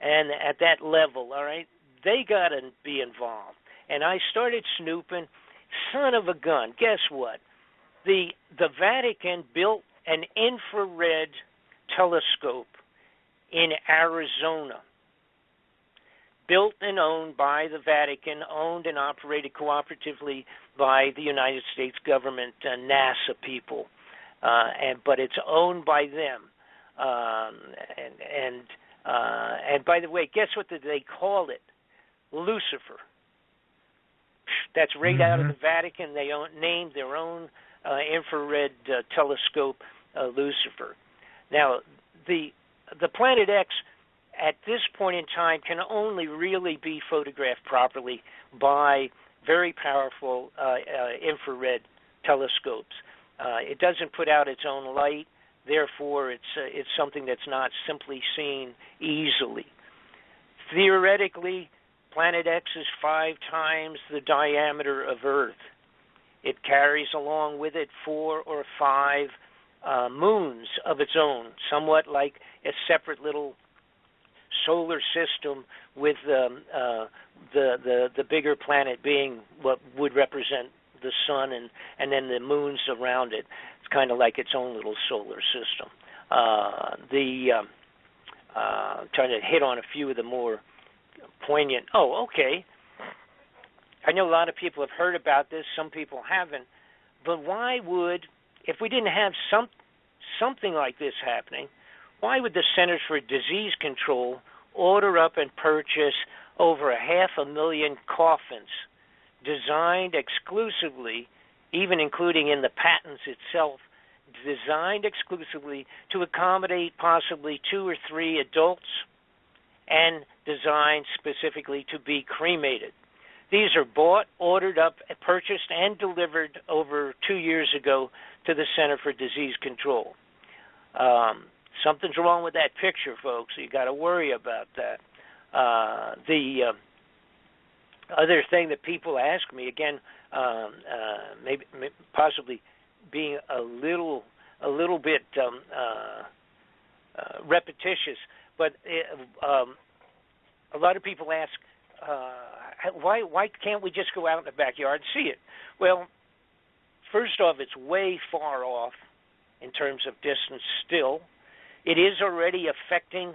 and at that level, all right, they got to be involved. And I started snooping. Son of a gun, guess what? The Vatican built an infrared telescope in Arizona, built and owned by the Vatican, owned and operated cooperatively by the United States government, NASA people, but it's owned by them. And by the way, guess what they call it? Lucifer. That's right out of the Vatican. They named their own infrared telescope Lucifer. Now, the Planet X at this point in time can only really be photographed properly by very powerful infrared telescopes. It doesn't put out its own light, therefore it's something that's not simply seen easily. Theoretically, Planet X is 5 times the diameter of Earth. It carries along with it 4 or 5 moons of its own, somewhat like a separate little solar system, with the bigger planet being what would represent the sun, and then the moons around it. It's kind of like its own little solar system. Trying to hit on a few of the more poignant. Oh, okay. I know a lot of people have heard about this. Some people haven't. But why would, if we didn't have something like this happening, why would the Centers for Disease Control order up and purchase over 500,000 coffins designed exclusively, even including in the patents itself, designed exclusively to accommodate possibly 2 or 3 adults and designed specifically to be cremated? These are bought, ordered up, purchased, and delivered over 2 years ago to the Center for Disease Control. Something's wrong with that picture, folks. You got to worry about that. The other thing that people ask me, again, maybe possibly being a little bit repetitious, but a lot of people ask, why can't we just go out in the backyard and see it? Well, first off, it's way far off in terms of distance still. It is already affecting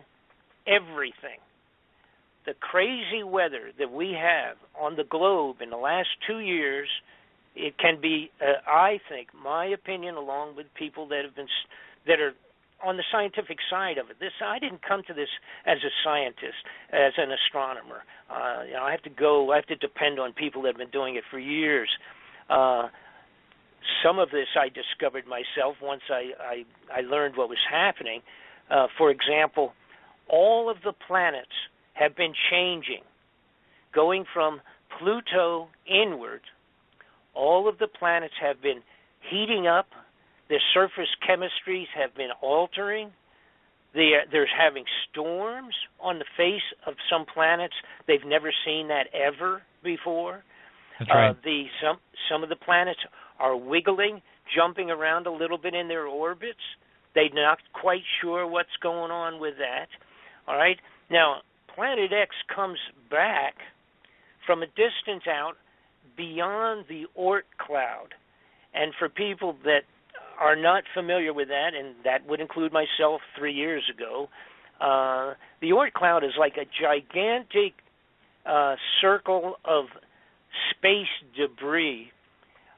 everything. The crazy weather that we have on the globe in the last 2 years, it can be, I think, my opinion, along with people that are on the scientific side of it. I didn't come to this as a scientist, as an astronomer. I have to depend on people that have been doing it for years. Some of this I discovered myself once I learned what was happening. For example, all of the planets have been changing, going from Pluto inward. All of the planets have been heating up. Their surface chemistries have been altering. There's having storms on the face of some planets. They've never seen that ever before. That's right. Some of the planets are wiggling, jumping around a little bit in their orbits. They're not quite sure what's going on with that. All right? Now, Planet X comes back from a distance out beyond the Oort Cloud. And for people that are not familiar with that, and that would include myself 3 years ago, the Oort Cloud is like a gigantic circle of space debris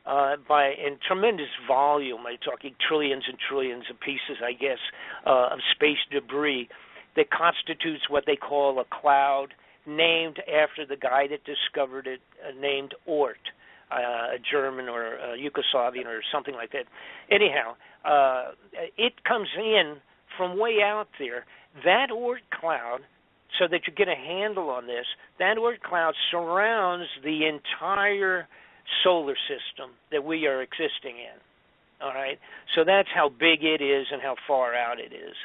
in tremendous volume. I'm talking trillions and trillions of pieces, I guess, of space debris that constitutes what they call a cloud, named after the guy that discovered it, named Oort, a German or a Yugoslavian or something like that. Anyhow, it comes in from way out there. That Oort cloud, so that you get a handle on this, that Oort cloud surrounds the entire solar system that we are existing in. All right, so that's how big it is and how far out it is.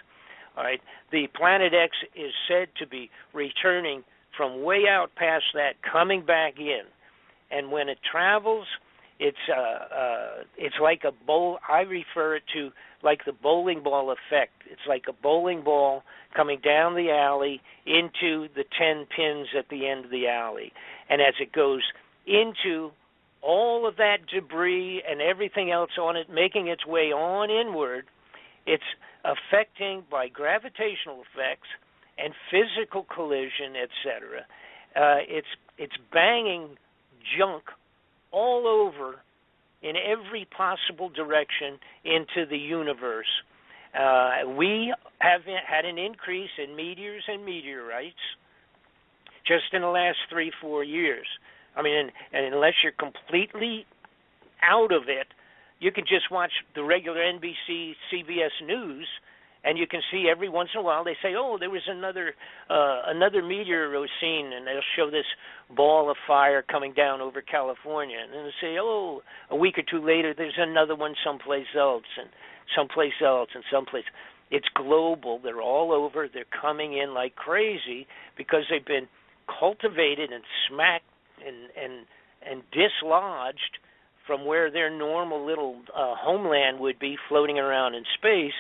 All right, the Planet X is said to be returning from way out past that, coming back in, and when it travels, it's like a bowl. I refer it to like the bowling ball effect. It's like a bowling ball coming down the alley into the 10 pins at the end of the alley, and as it goes into all of that debris and everything else on it, making its way on inward, it's affecting by gravitational effects and physical collision, etc. It's banging junk all over in every possible direction into the universe. We have had an increase in meteors and meteorites just in the last 3-4 years. I mean, and unless you're completely out of it, you can just watch the regular NBC, CBS News, and you can see every once in a while they say, "Oh, there was another meteor was seen," and they'll show this ball of fire coming down over California, and then they'll say, "Oh, a week or two later, there's another one someplace else, and someplace else, and someplace." It's global. They're all over. They're coming in like crazy because they've been cultivated and smacked and dislodged from where their normal little homeland would be, floating around in space,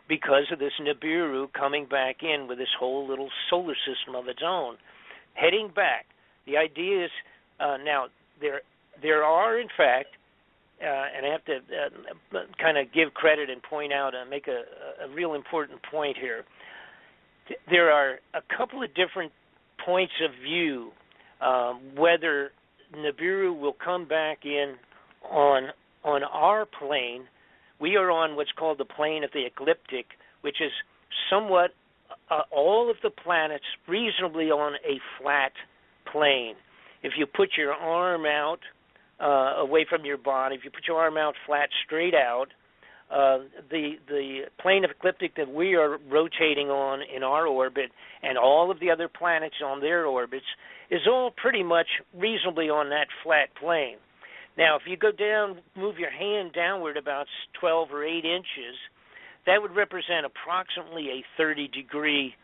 because of this Nibiru coming back in with this whole little solar system of its own, heading back. The idea is now there are, in fact, and I have to kind of give credit and point out and make a real important point here. There are a couple of different points of view whether Nibiru will come back in on our plane. We are on what's called the plane of the ecliptic, which is somewhat all of the planets reasonably on a flat plane. If you put your arm out away from your body, if you put your arm out flat, straight out, the plane of ecliptic that we are rotating on in our orbit and all of the other planets on their orbits is all pretty much reasonably on that flat plane. Now, if you go down, move your hand downward about 12 or 8 inches, that would represent approximately a 30-degree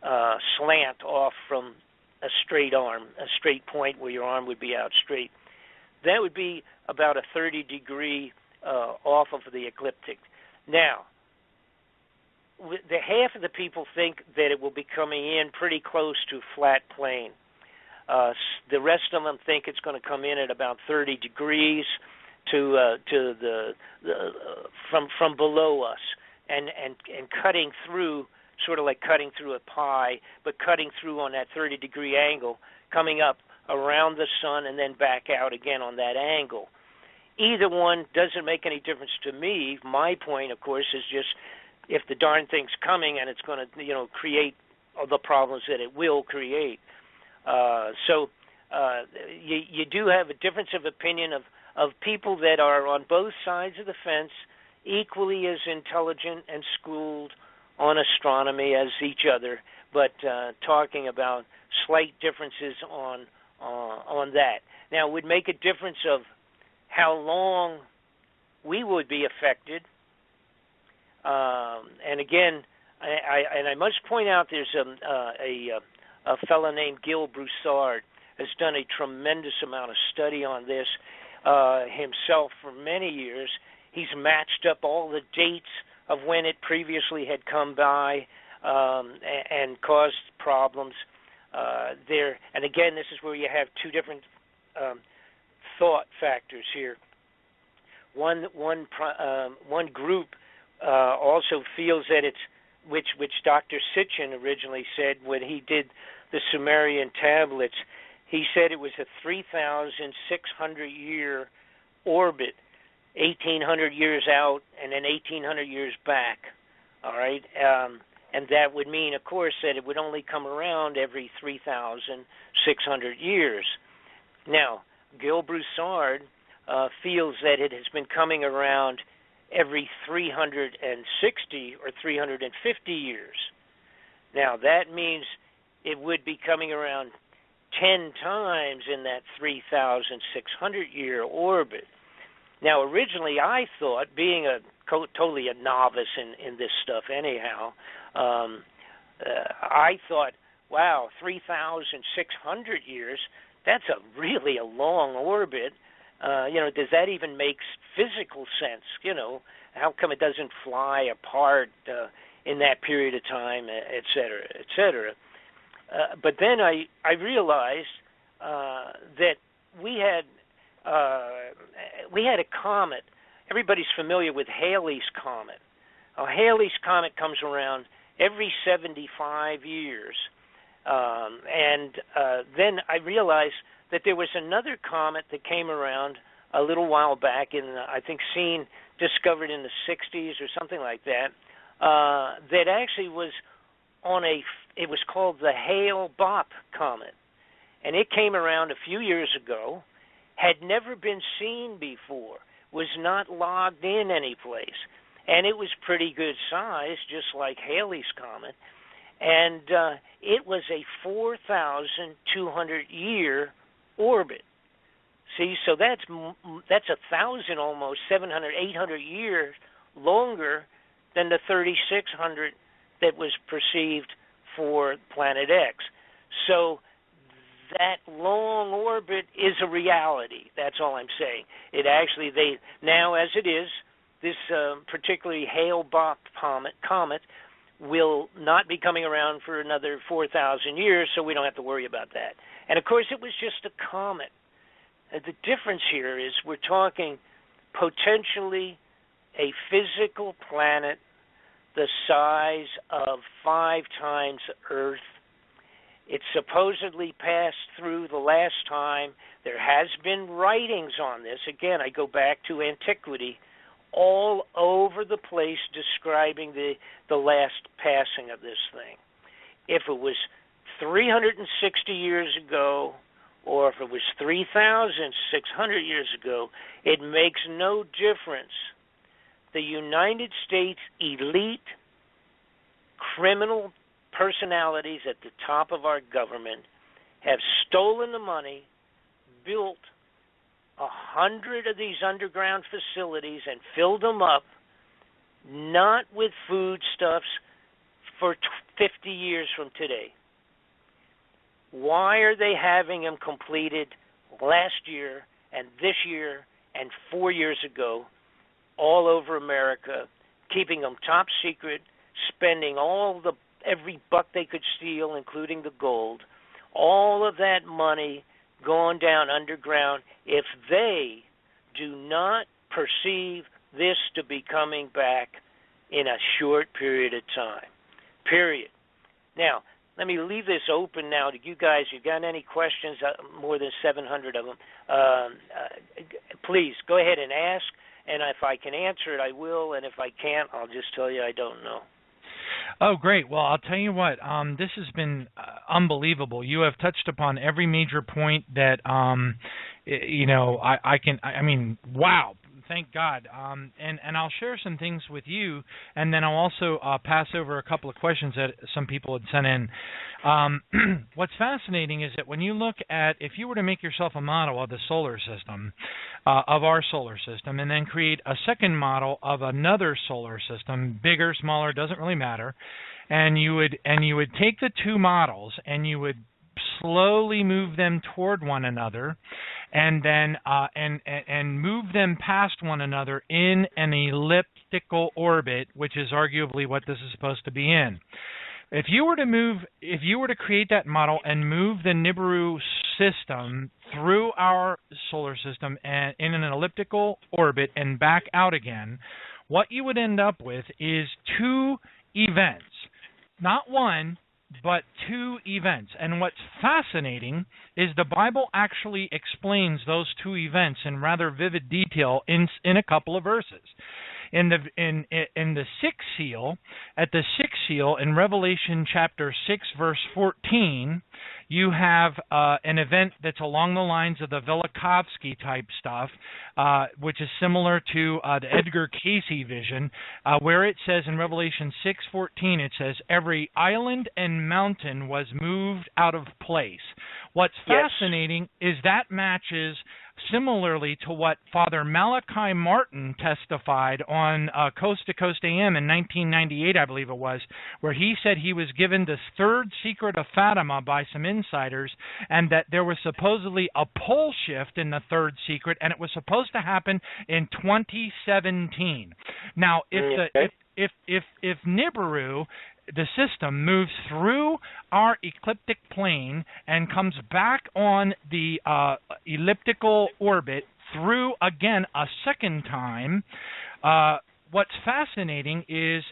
slant off from a straight arm, a straight point where your arm would be out straight. That would be about a 30-degree off of the ecliptic. Now, the half of the people think that it will be coming in pretty close to flat plane. The rest of them think it's going to come in at about 30 degrees to the from below us, and cutting through, sort of like cutting through a pie, but cutting through on that 30-degree angle, coming up around the sun and then back out again on that angle. Either one doesn't make any difference to me. My point, of course, is just if the darn thing's coming and it's going to, create the problems that it will create. So you do have a difference of opinion of people that are on both sides of the fence, equally as intelligent and schooled on astronomy as each other, but talking about slight differences on that. Now, it would make a difference of how long we would be affected. And again, I must point out there's a fellow named Gil Broussard has done a tremendous amount of study on this himself for many years. He's matched up all the dates of when it previously had come by and caused problems there. And again, this is where you have two different thought factors here. One group also feels that it's which Dr. Sitchin originally said when he did the Sumerian tablets. He said it was a 3,600-year orbit, 1,800 years out and then 1,800 years back. All right, and that would mean, of course, that it would only come around every 3,600 years. Now, Gil Broussard feels that it has been coming around every 360 or 350 years. Now, that means it would be coming around 10 times in that 3,600-year orbit. Now, originally, I thought, being totally a novice in this stuff anyhow, I thought, wow, 3,600 years, that's really a long orbit. Does that even make physical sense? How come it doesn't fly apart in that period of time, et cetera, et cetera? But then I realized that we had a comet. Everybody's familiar with Halley's Comet. Halley's Comet comes around every 75 years. And then I realized that there was another comet that came around a little while back I think discovered in the 60s or something like that, that actually was it was called the Hale-Bopp Comet. And it came around a few years ago, had never been seen before, was not logged in any place. And it was pretty good size, just like Halley's Comet. And it was a 4,200-year orbit. See, so that's 1,000 almost, 700, 800 years longer than the 3,600 that was perceived for Planet X. So that long orbit is a reality. That's all I'm saying. It actually, now as it is, this particularly Hale-Bopp Comet will not be coming around for another 4,000 years, so we don't have to worry about that. And of course, it was just a comet. The difference here is we're talking potentially a physical planet the size of 5 times Earth. It supposedly passed through the last time. There has been writings on this. Again, I go back to antiquity, all over the place describing the last passing of this thing. If it was 360 years ago, or if it was 3,600 years ago, it makes no difference. The United States elite criminal personalities at the top of our government have stolen the money, built 100 of these underground facilities and filled them up, not with foodstuffs, for 50 years from today. Why are they having them completed last year and this year and 4 years ago all over America, keeping them top secret, spending every buck they could steal, including the gold, all of that money going down underground, if they do not perceive this to be coming back in a short period of time. Period. Now, let me leave this open now to you guys. You got any questions? More than 700 of them. Please go ahead and ask, and if I can answer it, I will, and if I can't, I'll just tell you I don't know. Oh, great. Well, I'll tell you what, this has been unbelievable. You have touched upon every major point that, wow. Thank God. And I'll share some things with you, and then I'll also pass over a couple of questions that some people had sent in. What's fascinating is that when you look at, if you were to make yourself a model of the solar system, of our solar system, and then create a second model of another solar system, bigger, smaller, doesn't really matter, and you would take the two models and you would slowly move them toward one another, and then and move them past one another in an elliptical orbit, which is arguably what this is supposed to be in. If you were to create that model and move the Nibiru system through our solar system and in an elliptical orbit and back out again, what you would end up with is two events, not one, but two events. And what's fascinating is the Bible actually explains those two events in rather vivid detail in a couple of verses. In the sixth seal, at the sixth seal in Revelation chapter 6, verse 14, you have an event that's along the lines of the Velikovsky type stuff, which is similar to the Edgar Cayce vision, where it says in Revelation 6:14, it says, every island and mountain was moved out of place. What's fascinating is that matches similarly to what Father Malachi Martin testified on Coast to Coast AM in 1998, I believe it was, where he said he was given this third secret of Fatima by some insiders, and that there was supposedly a pole shift in the third secret, and it was supposed to happen in 2017. Now, if Nibiru, the system, moves through our ecliptic plane and comes back on the elliptical orbit through again a second time, what's fascinating is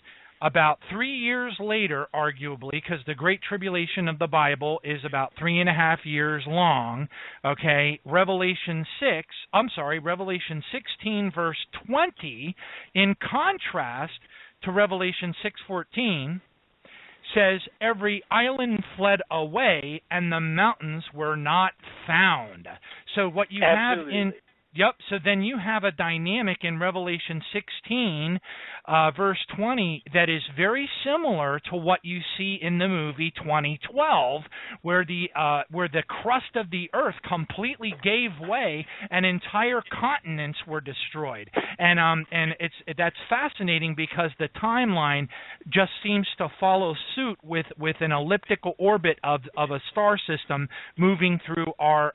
about 3 years later, arguably, because the Great Tribulation of the Bible is about 3.5 years long, okay, Revelation 16, verse 20, in contrast to Revelation 6:14, says every island fled away and the mountains were not found. So what you Absolutely. have in so then you have a dynamic in Revelation 16, verse 20, that is very similar to what you see in the movie 2012, where the crust of the earth completely gave way and entire continents were destroyed. And that's fascinating because the timeline just seems to follow suit with an elliptical orbit of a star system moving through our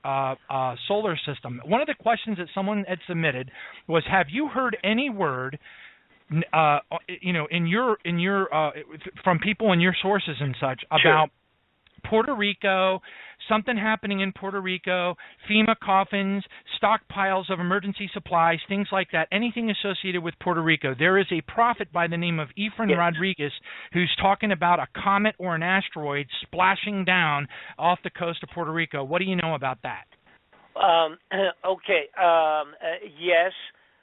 solar system. One of the questions that someone had submitted was, have you heard any word in your from people in your sources and such about Puerto Rico, something happening in Puerto Rico, FEMA coffins, stockpiles of emergency supplies, things like that, anything associated with Puerto Rico? There is a prophet by the name of Ephraim Rodriguez who's talking about a comet or an asteroid splashing down off the coast of Puerto Rico. What do you know about that? Yes,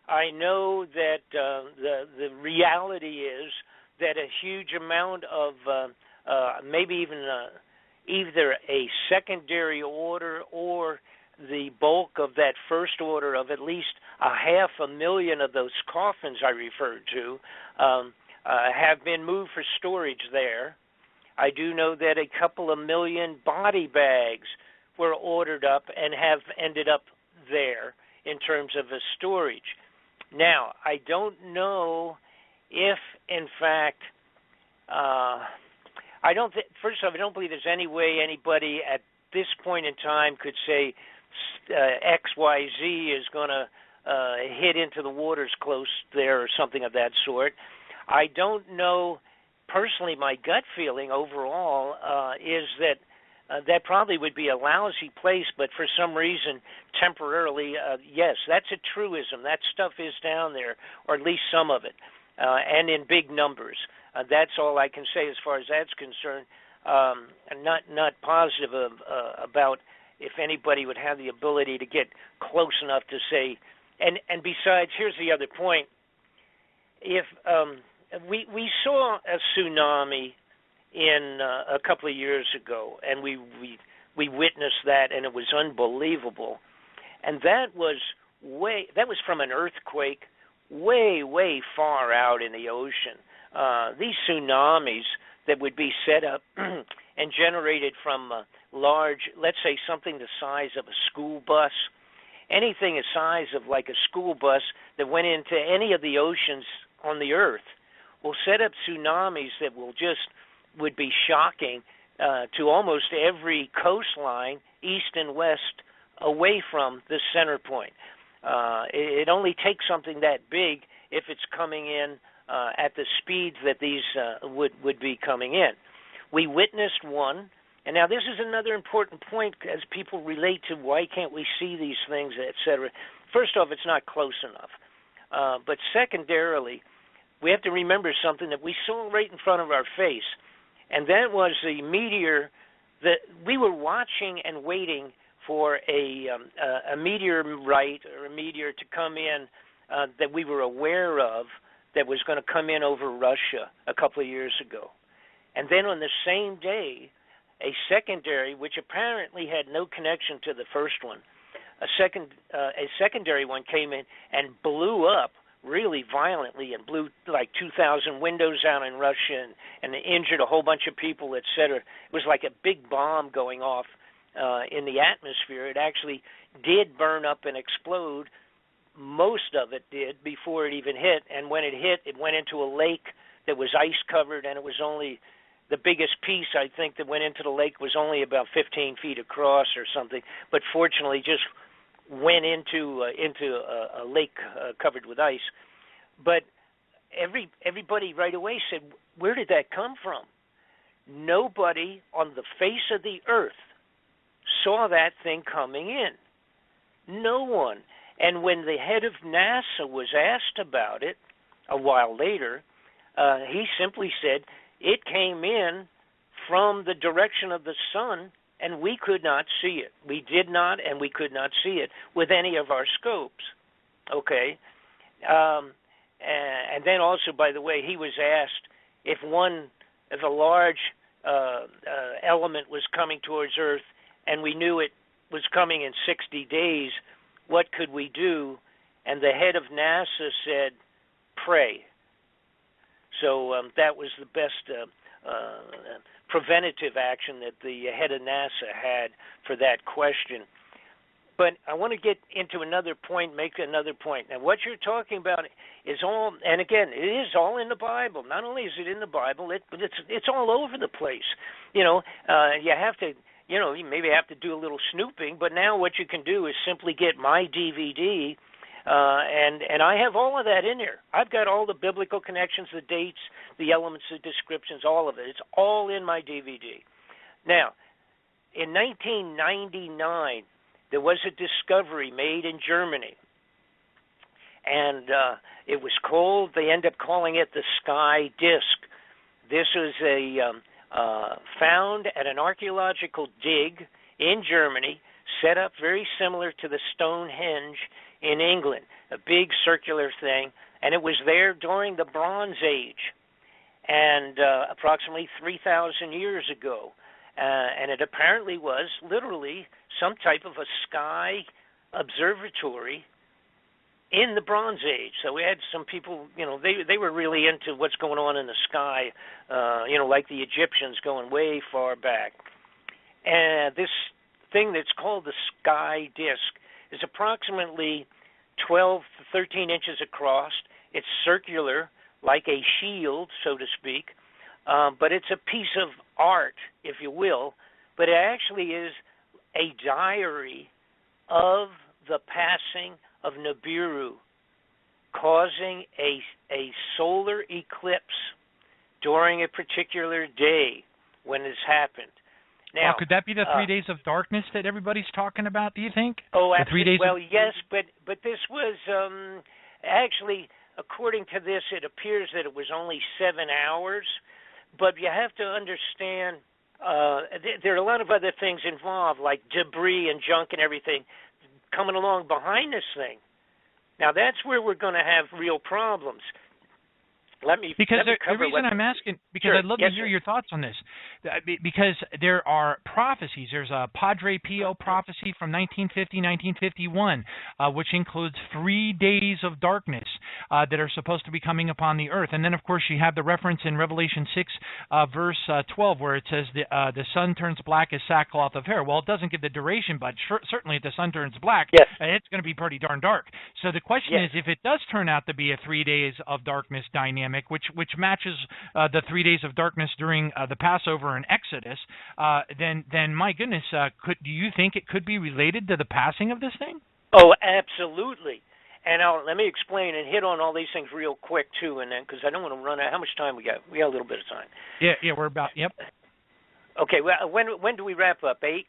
I know that the reality is that a huge amount of maybe even either a secondary order or the bulk of that first order of at least 500,000 of those coffins I referred to have been moved for storage there. I do know that a couple of million body bags were ordered up and have ended up there in terms of a storage. Now, I don't know if, in fact, first off, I don't believe there's any way anybody at this point in time could say XYZ is going to hit into the waters close there or something of that sort. I don't know. Personally, my gut feeling overall is that that probably would be a lousy place, but for some reason, temporarily, yes, that's a truism. That stuff is down there, or at least some of it, and in big numbers. That's all I can say as far as that's concerned. I'm not positive about if anybody would have the ability to get close enough to say. And besides, here's the other point. If we saw a tsunami in a couple of years ago, and we witnessed that, and it was unbelievable. And that was from an earthquake way far out in the ocean. These tsunamis that would be set up and generated from large, let's say something the size of a school bus, anything the size of like a school bus that went into any of the oceans on the earth, will set up tsunamis that would be shocking to almost every coastline, east and west, away from the center point. It only takes something that big if it's coming in at the speeds that these would be coming in. We witnessed one, and now this is another important point as people relate to why can't we see these things, et cetera. First off, it's not close enough. But secondarily, we have to remember something that we saw right in front of our face. And that was the meteor that we were watching and waiting for a meteorite or a meteor to come in that we were aware of that was going to come in over Russia a couple of years ago. And then on the same day, a secondary, which apparently had no connection to the first one, a secondary one came in and blew up really violently and blew like 2,000 windows out in Russia and injured a whole bunch of people, et cetera. It was like a big bomb going off in the atmosphere. It actually did burn up and explode. Most of it did before it even hit, and when it hit, it went into a lake that was ice covered, and it was only the biggest piece, I think, that went into the lake was only about 15 feet across or something, but fortunately just went into a lake covered with ice. But everybody right away said, where did that come from? Nobody on the face of the earth saw that thing coming in. No one. And when the head of NASA was asked about it a while later, he simply said, it came in from the direction of the sun, and we could not see it. We did not, and we could not see it with any of our scopes. Okay? And then also, by the way, he was asked if a large element was coming towards Earth, and we knew it was coming in 60 days, what could we do? And the head of NASA said, pray. So that was the best preventative action that the head of NASA had for that question. But I want to get into another point, make another point. Now, what you're talking about is all, and again, it is all in the Bible. Not only is it in the Bible, but it's all over the place. You have to, you maybe have to do a little snooping, but now what you can do is simply get my DVD, and I have all of that in there. I've got all the biblical connections, the dates, the elements, the descriptions, all of it. It's all in my DVD. Now, in 1999, there was a discovery made in Germany, and it was called, they end up calling it the Sky Disk. This was found at an archaeological dig in Germany, set up very similar to the Stonehenge in England, a big circular thing, and it was there during the Bronze Age, and approximately 3,000 years ago. And it apparently was literally some type of a sky observatory in the Bronze Age. So we had some people, they were really into what's going on in the sky, like the Egyptians going way far back. And this thing that's called the Sky Disk is approximately 12 to 13 inches across. It's circular, like a shield, so to speak, but it's a piece of art, if you will, but it actually is a diary of the passing of Nibiru, causing a solar eclipse during a particular day when this happened. Now, could that be the 3 days of darkness that everybody's talking about, do you think? Oh, the 3 days well, yes, but this was actually, according to this, it appears that it was only 7 hours, but you have to understand there are a lot of other things involved, like debris and junk and everything coming along behind this thing. Now, that's where we're going to have real problems. The reason I'm asking, because Sure. I'd love to hear your thoughts on this, because there are prophecies. There's a Padre Pio prophecy from 1950, 1951, which includes 3 days of darkness that are supposed to be coming upon the earth. And then, of course, you have the reference in Revelation 6, verse 12, where it says the sun turns black as sackcloth of hair. Well, it doesn't give the duration, but certainly if the sun turns black, yes. It's going to be pretty darn dark. So the question is, if it does turn out to be a 3 days of darkness dynamic, which matches the 3 days of darkness during the Passover and Exodus, then my goodness, do you think it could be related to the passing of this thing? Oh, absolutely. And let me explain and hit on all these things real quick too, and then because I don't want to run out. How much time we got? We got a little bit of time. Yeah, we're about. Yep. Okay. Well, when do we wrap up? 8.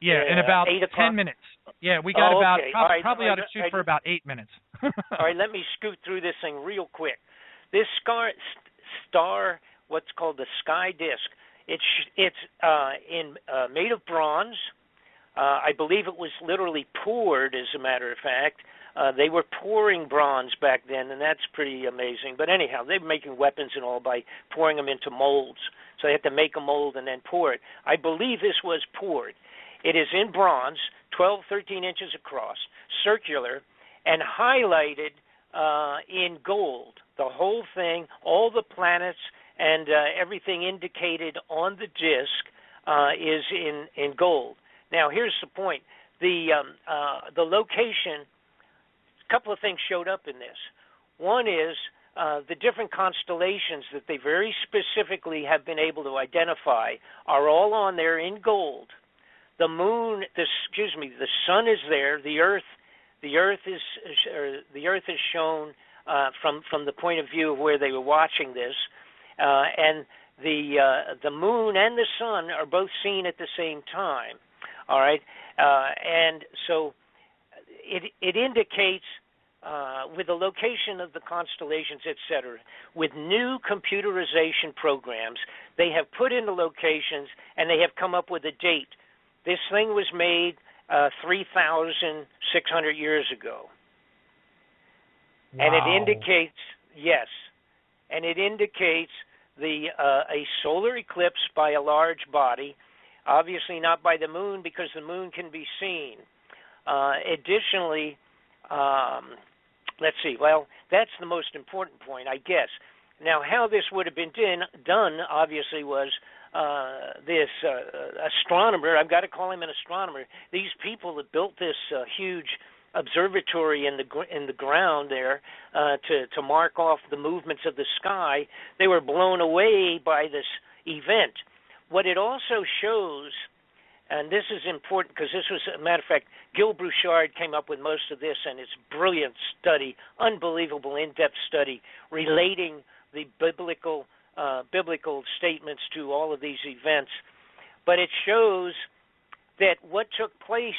Yeah, in about 8 o'clock? 10 minutes. Yeah, we got probably ought to shoot for about 8 minutes. All right, let me scoot through this thing real quick. This star, what's called the Sky Disk, it's made of bronze. I believe it was literally poured, as a matter of fact. They were pouring bronze back then, and that's pretty amazing. But anyhow, they were making weapons and all by pouring them into molds. So they had to make a mold and then pour it. I believe this was poured. It is in bronze, 12, 13 inches across, circular, and highlighted in gold. The whole thing, all the planets and everything indicated on the disk is in gold. Now, here's the point. The location, a couple of things showed up in this. One is the different constellations that they very specifically have been able to identify are all on there in gold. The moon, the sun is there. The Earth is shown from the point of view of where they were watching this, and the moon and the sun are both seen at the same time. All right, and so it indicates with the location of the constellations, etc. With new computerization programs, they have put in the locations and they have come up with a date. This thing was made 3,600 years ago. Wow. And it indicates, yes, and it indicates a solar eclipse by a large body, obviously not by the moon because the moon can be seen. Additionally, let's see, well, that's the most important point, I guess. Now, how this would have been done, obviously, was this astronomer, I've got to call him an astronomer, these people that built this huge observatory in the ground there to mark off the movements of the sky, they were blown away by this event. What it also shows, and this is important because this was, a matter of fact, Gil Bouchard came up with most of this, and it's brilliant study, unbelievable in-depth study relating the biblical statements to all of these events. But it shows that what took place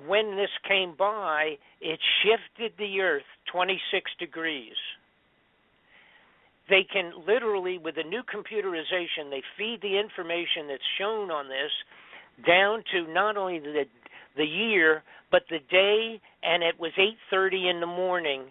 when this came by, it shifted the Earth 26 degrees. They can literally, with the new computerization, they feed the information that's shown on this down to not only the year, but the day, and it was 8:30 in the morning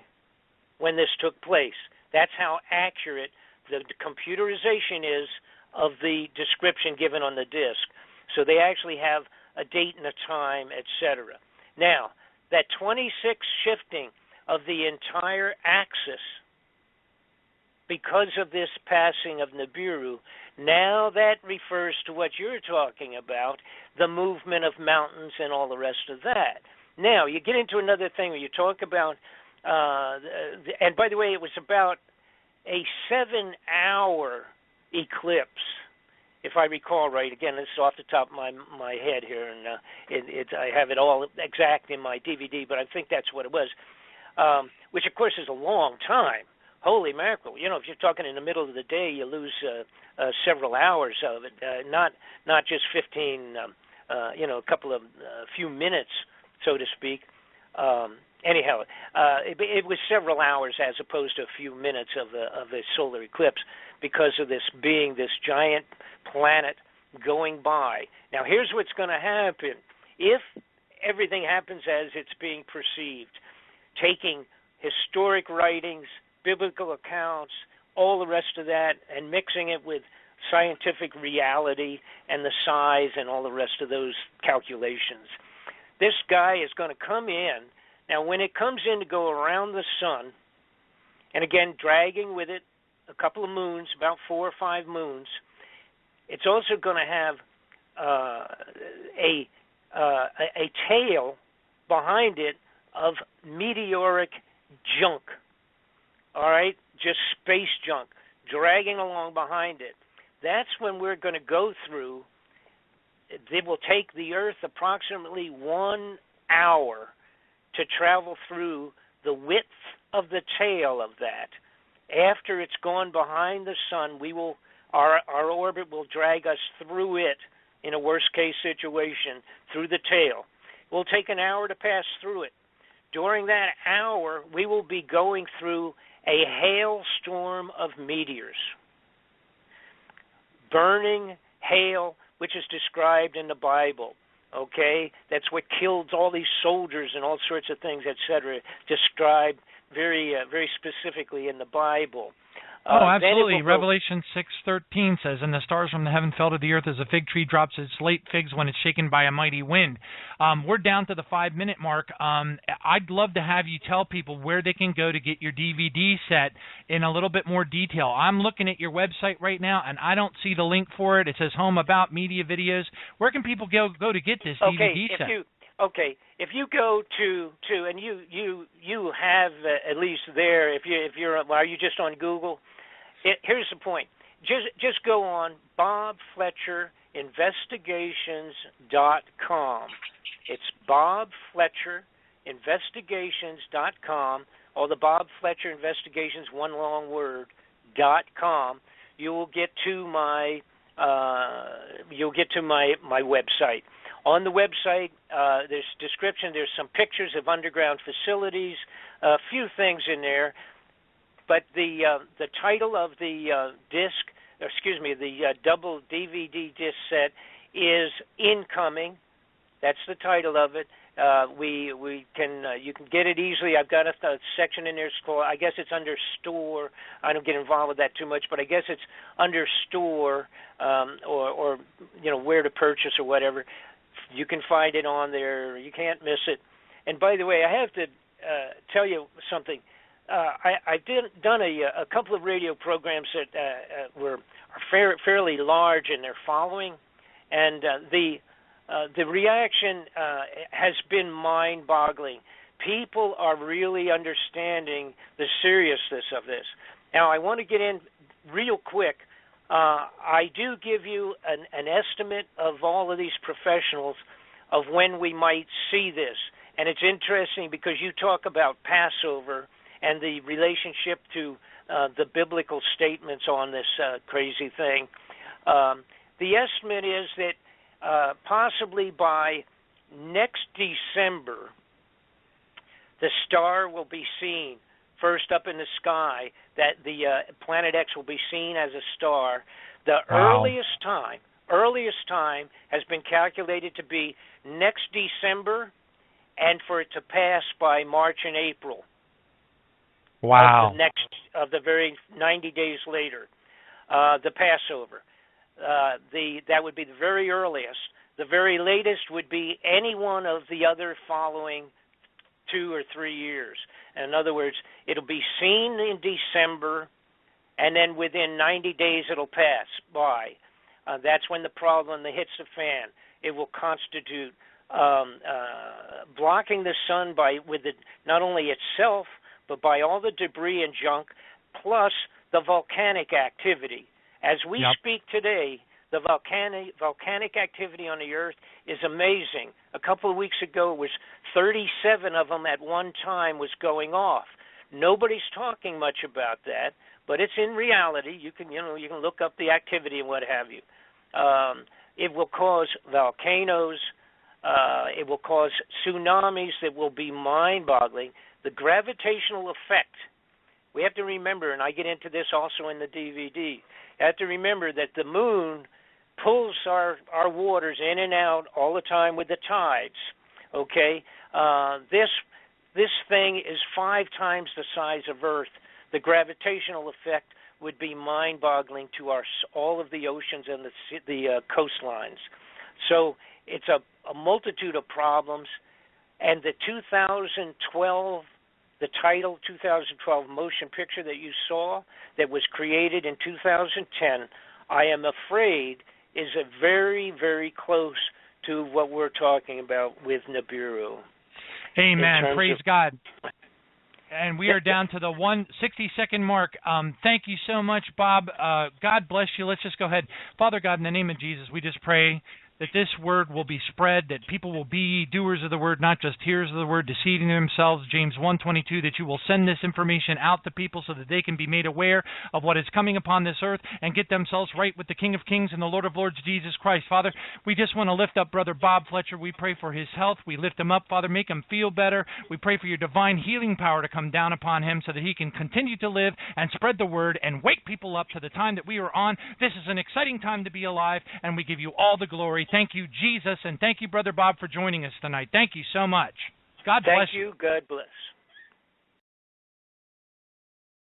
when this took place. That's how accurate the computerization is of the description given on the disk. So they actually have a date and a time, etc. Now, that 26 shifting of the entire axis because of this passing of Nibiru, now that refers to what you're talking about, the movement of mountains and all the rest of that. Now, you get into another thing where you talk about, and by the way, it was about a 7-hour eclipse, if I recall right. Again, this is off the top of my head here, and I have it all exact in my DVD, but I think that's what it was, which, of course, is a long time. Holy mackerel! You know, if you're talking in the middle of the day, you lose several hours of it, not just 15. A couple of few minutes, so to speak. Anyhow, it was several hours as opposed to a few minutes of a solar eclipse because of this being this giant planet going by. Now, here's what's going to happen. If everything happens as it's being perceived, taking historic writings, biblical accounts, all the rest of that, and mixing it with scientific reality and the size and all the rest of those calculations. This guy is going to come in. Now, when it comes in to go around the sun, and again, dragging with it a couple of moons, about 4 or 5 moons, it's also going to have a tail behind it of meteoric junk. All right, just space junk dragging along behind it. That's when we're going to go through. It will take the Earth approximately 1 hour to travel through the width of the tail of that. After it's gone behind the sun, our orbit will drag us through it in a worst-case situation, through the tail. It will take an hour to pass through it. During that hour, we will be going through a hailstorm of meteors. Burning hail, which is described in the Bible. Okay? That's what killed all these soldiers and all sorts of things, etc., described very specifically in the Bible. Oh, absolutely. Revelation 6:13 says, "And the stars from the heaven fell to the earth as a fig tree drops its late figs when it's shaken by a mighty wind." We're down to the 5-minute mark. I'd love to have you tell people where they can go to get your DVD set in a little bit more detail. I'm looking at your website right now, and I don't see the link for it. It says Home About Media Videos. Where can people go to get this DVD set? If you go to and you have at least there, if you're are you just on Google? Here's the point. Just go on BobFletcherInvestigations.com. It's BobFletcherInvestigations.com, or the Bob Fletcher Investigations, one long word, .com. You will get to my website. On the website, there's description. There's some pictures of underground facilities, a few things in there. But the title of the the double DVD disc set is Incoming. That's the title of it. You can get it easily. I've got a section in there called, I guess it's under store. I don't get involved with that too much, but I guess it's under store or where to purchase or whatever. You can find it on there. You can't miss it. And by the way, I have to tell you something. I've done a couple of radio programs that are fairly large in their following, and the reaction has been mind-boggling. People are really understanding the seriousness of this. Now, I want to get in real quick. I do give you an estimate of all of these professionals of when we might see this. And it's interesting because you talk about Passover and the relationship to the biblical statements on this crazy thing. The estimate is that possibly by next December, the star will be seen first up in the sky, that the Planet X will be seen as a star. The earliest time has been calculated to be next December, and for it to pass by March and April. Wow. Of the very 90 days later, the Passover. That would be the very earliest. The very latest would be any one of the other following 2 or 3 years. In other words, it'll be seen in December, and then within 90 days it'll pass by. That's when the problem hits the fan. It will constitute blocking the sun not only itself, but by all the debris and junk, plus the volcanic activity. As we speak today, the volcanic activity on the Earth is amazing. A couple of weeks ago, it was 37 of them at one time was going off. Nobody's talking much about that, but it's in reality. You can look up the activity and what have you. It will cause volcanoes. It will cause tsunamis that will be mind-boggling. The gravitational effect. We have to remember, and I get into this also in the DVD, you have to remember that the moon pulls our waters in and out all the time with the tides. Okay? This thing is 5 times the size of Earth. The gravitational effect would be mind-boggling to all of the oceans and the coastlines. So it's a multitude of problems. And the 2012, the title 2012 motion picture that you saw that was created in 2010, I am afraid is very, very close to what we're talking about with Nibiru. Amen. Praise God. And we are down to the 160-second mark. Thank you so much, Bob. God bless you. Let's just go ahead. Father God, in the name of Jesus, we just pray that this word will be spread, that people will be doers of the word, not just hearers of the word, deceiving themselves. James 1:22, that you will send this information out to people so that they can be made aware of what is coming upon this earth and get themselves right with the King of Kings and the Lord of Lords, Jesus Christ. Father, we just want to lift up Brother Bob Fletcher. We pray for his health. We lift him up, Father. Make him feel better. We pray for your divine healing power to come down upon him so that he can continue to live and spread the word and wake people up to the time that we are on. This is an exciting time to be alive, and we give you all the glory. Thank you, Jesus, and thank you, Brother Bob, for joining us tonight. Thank you so much. God bless you. Thank you. God bless.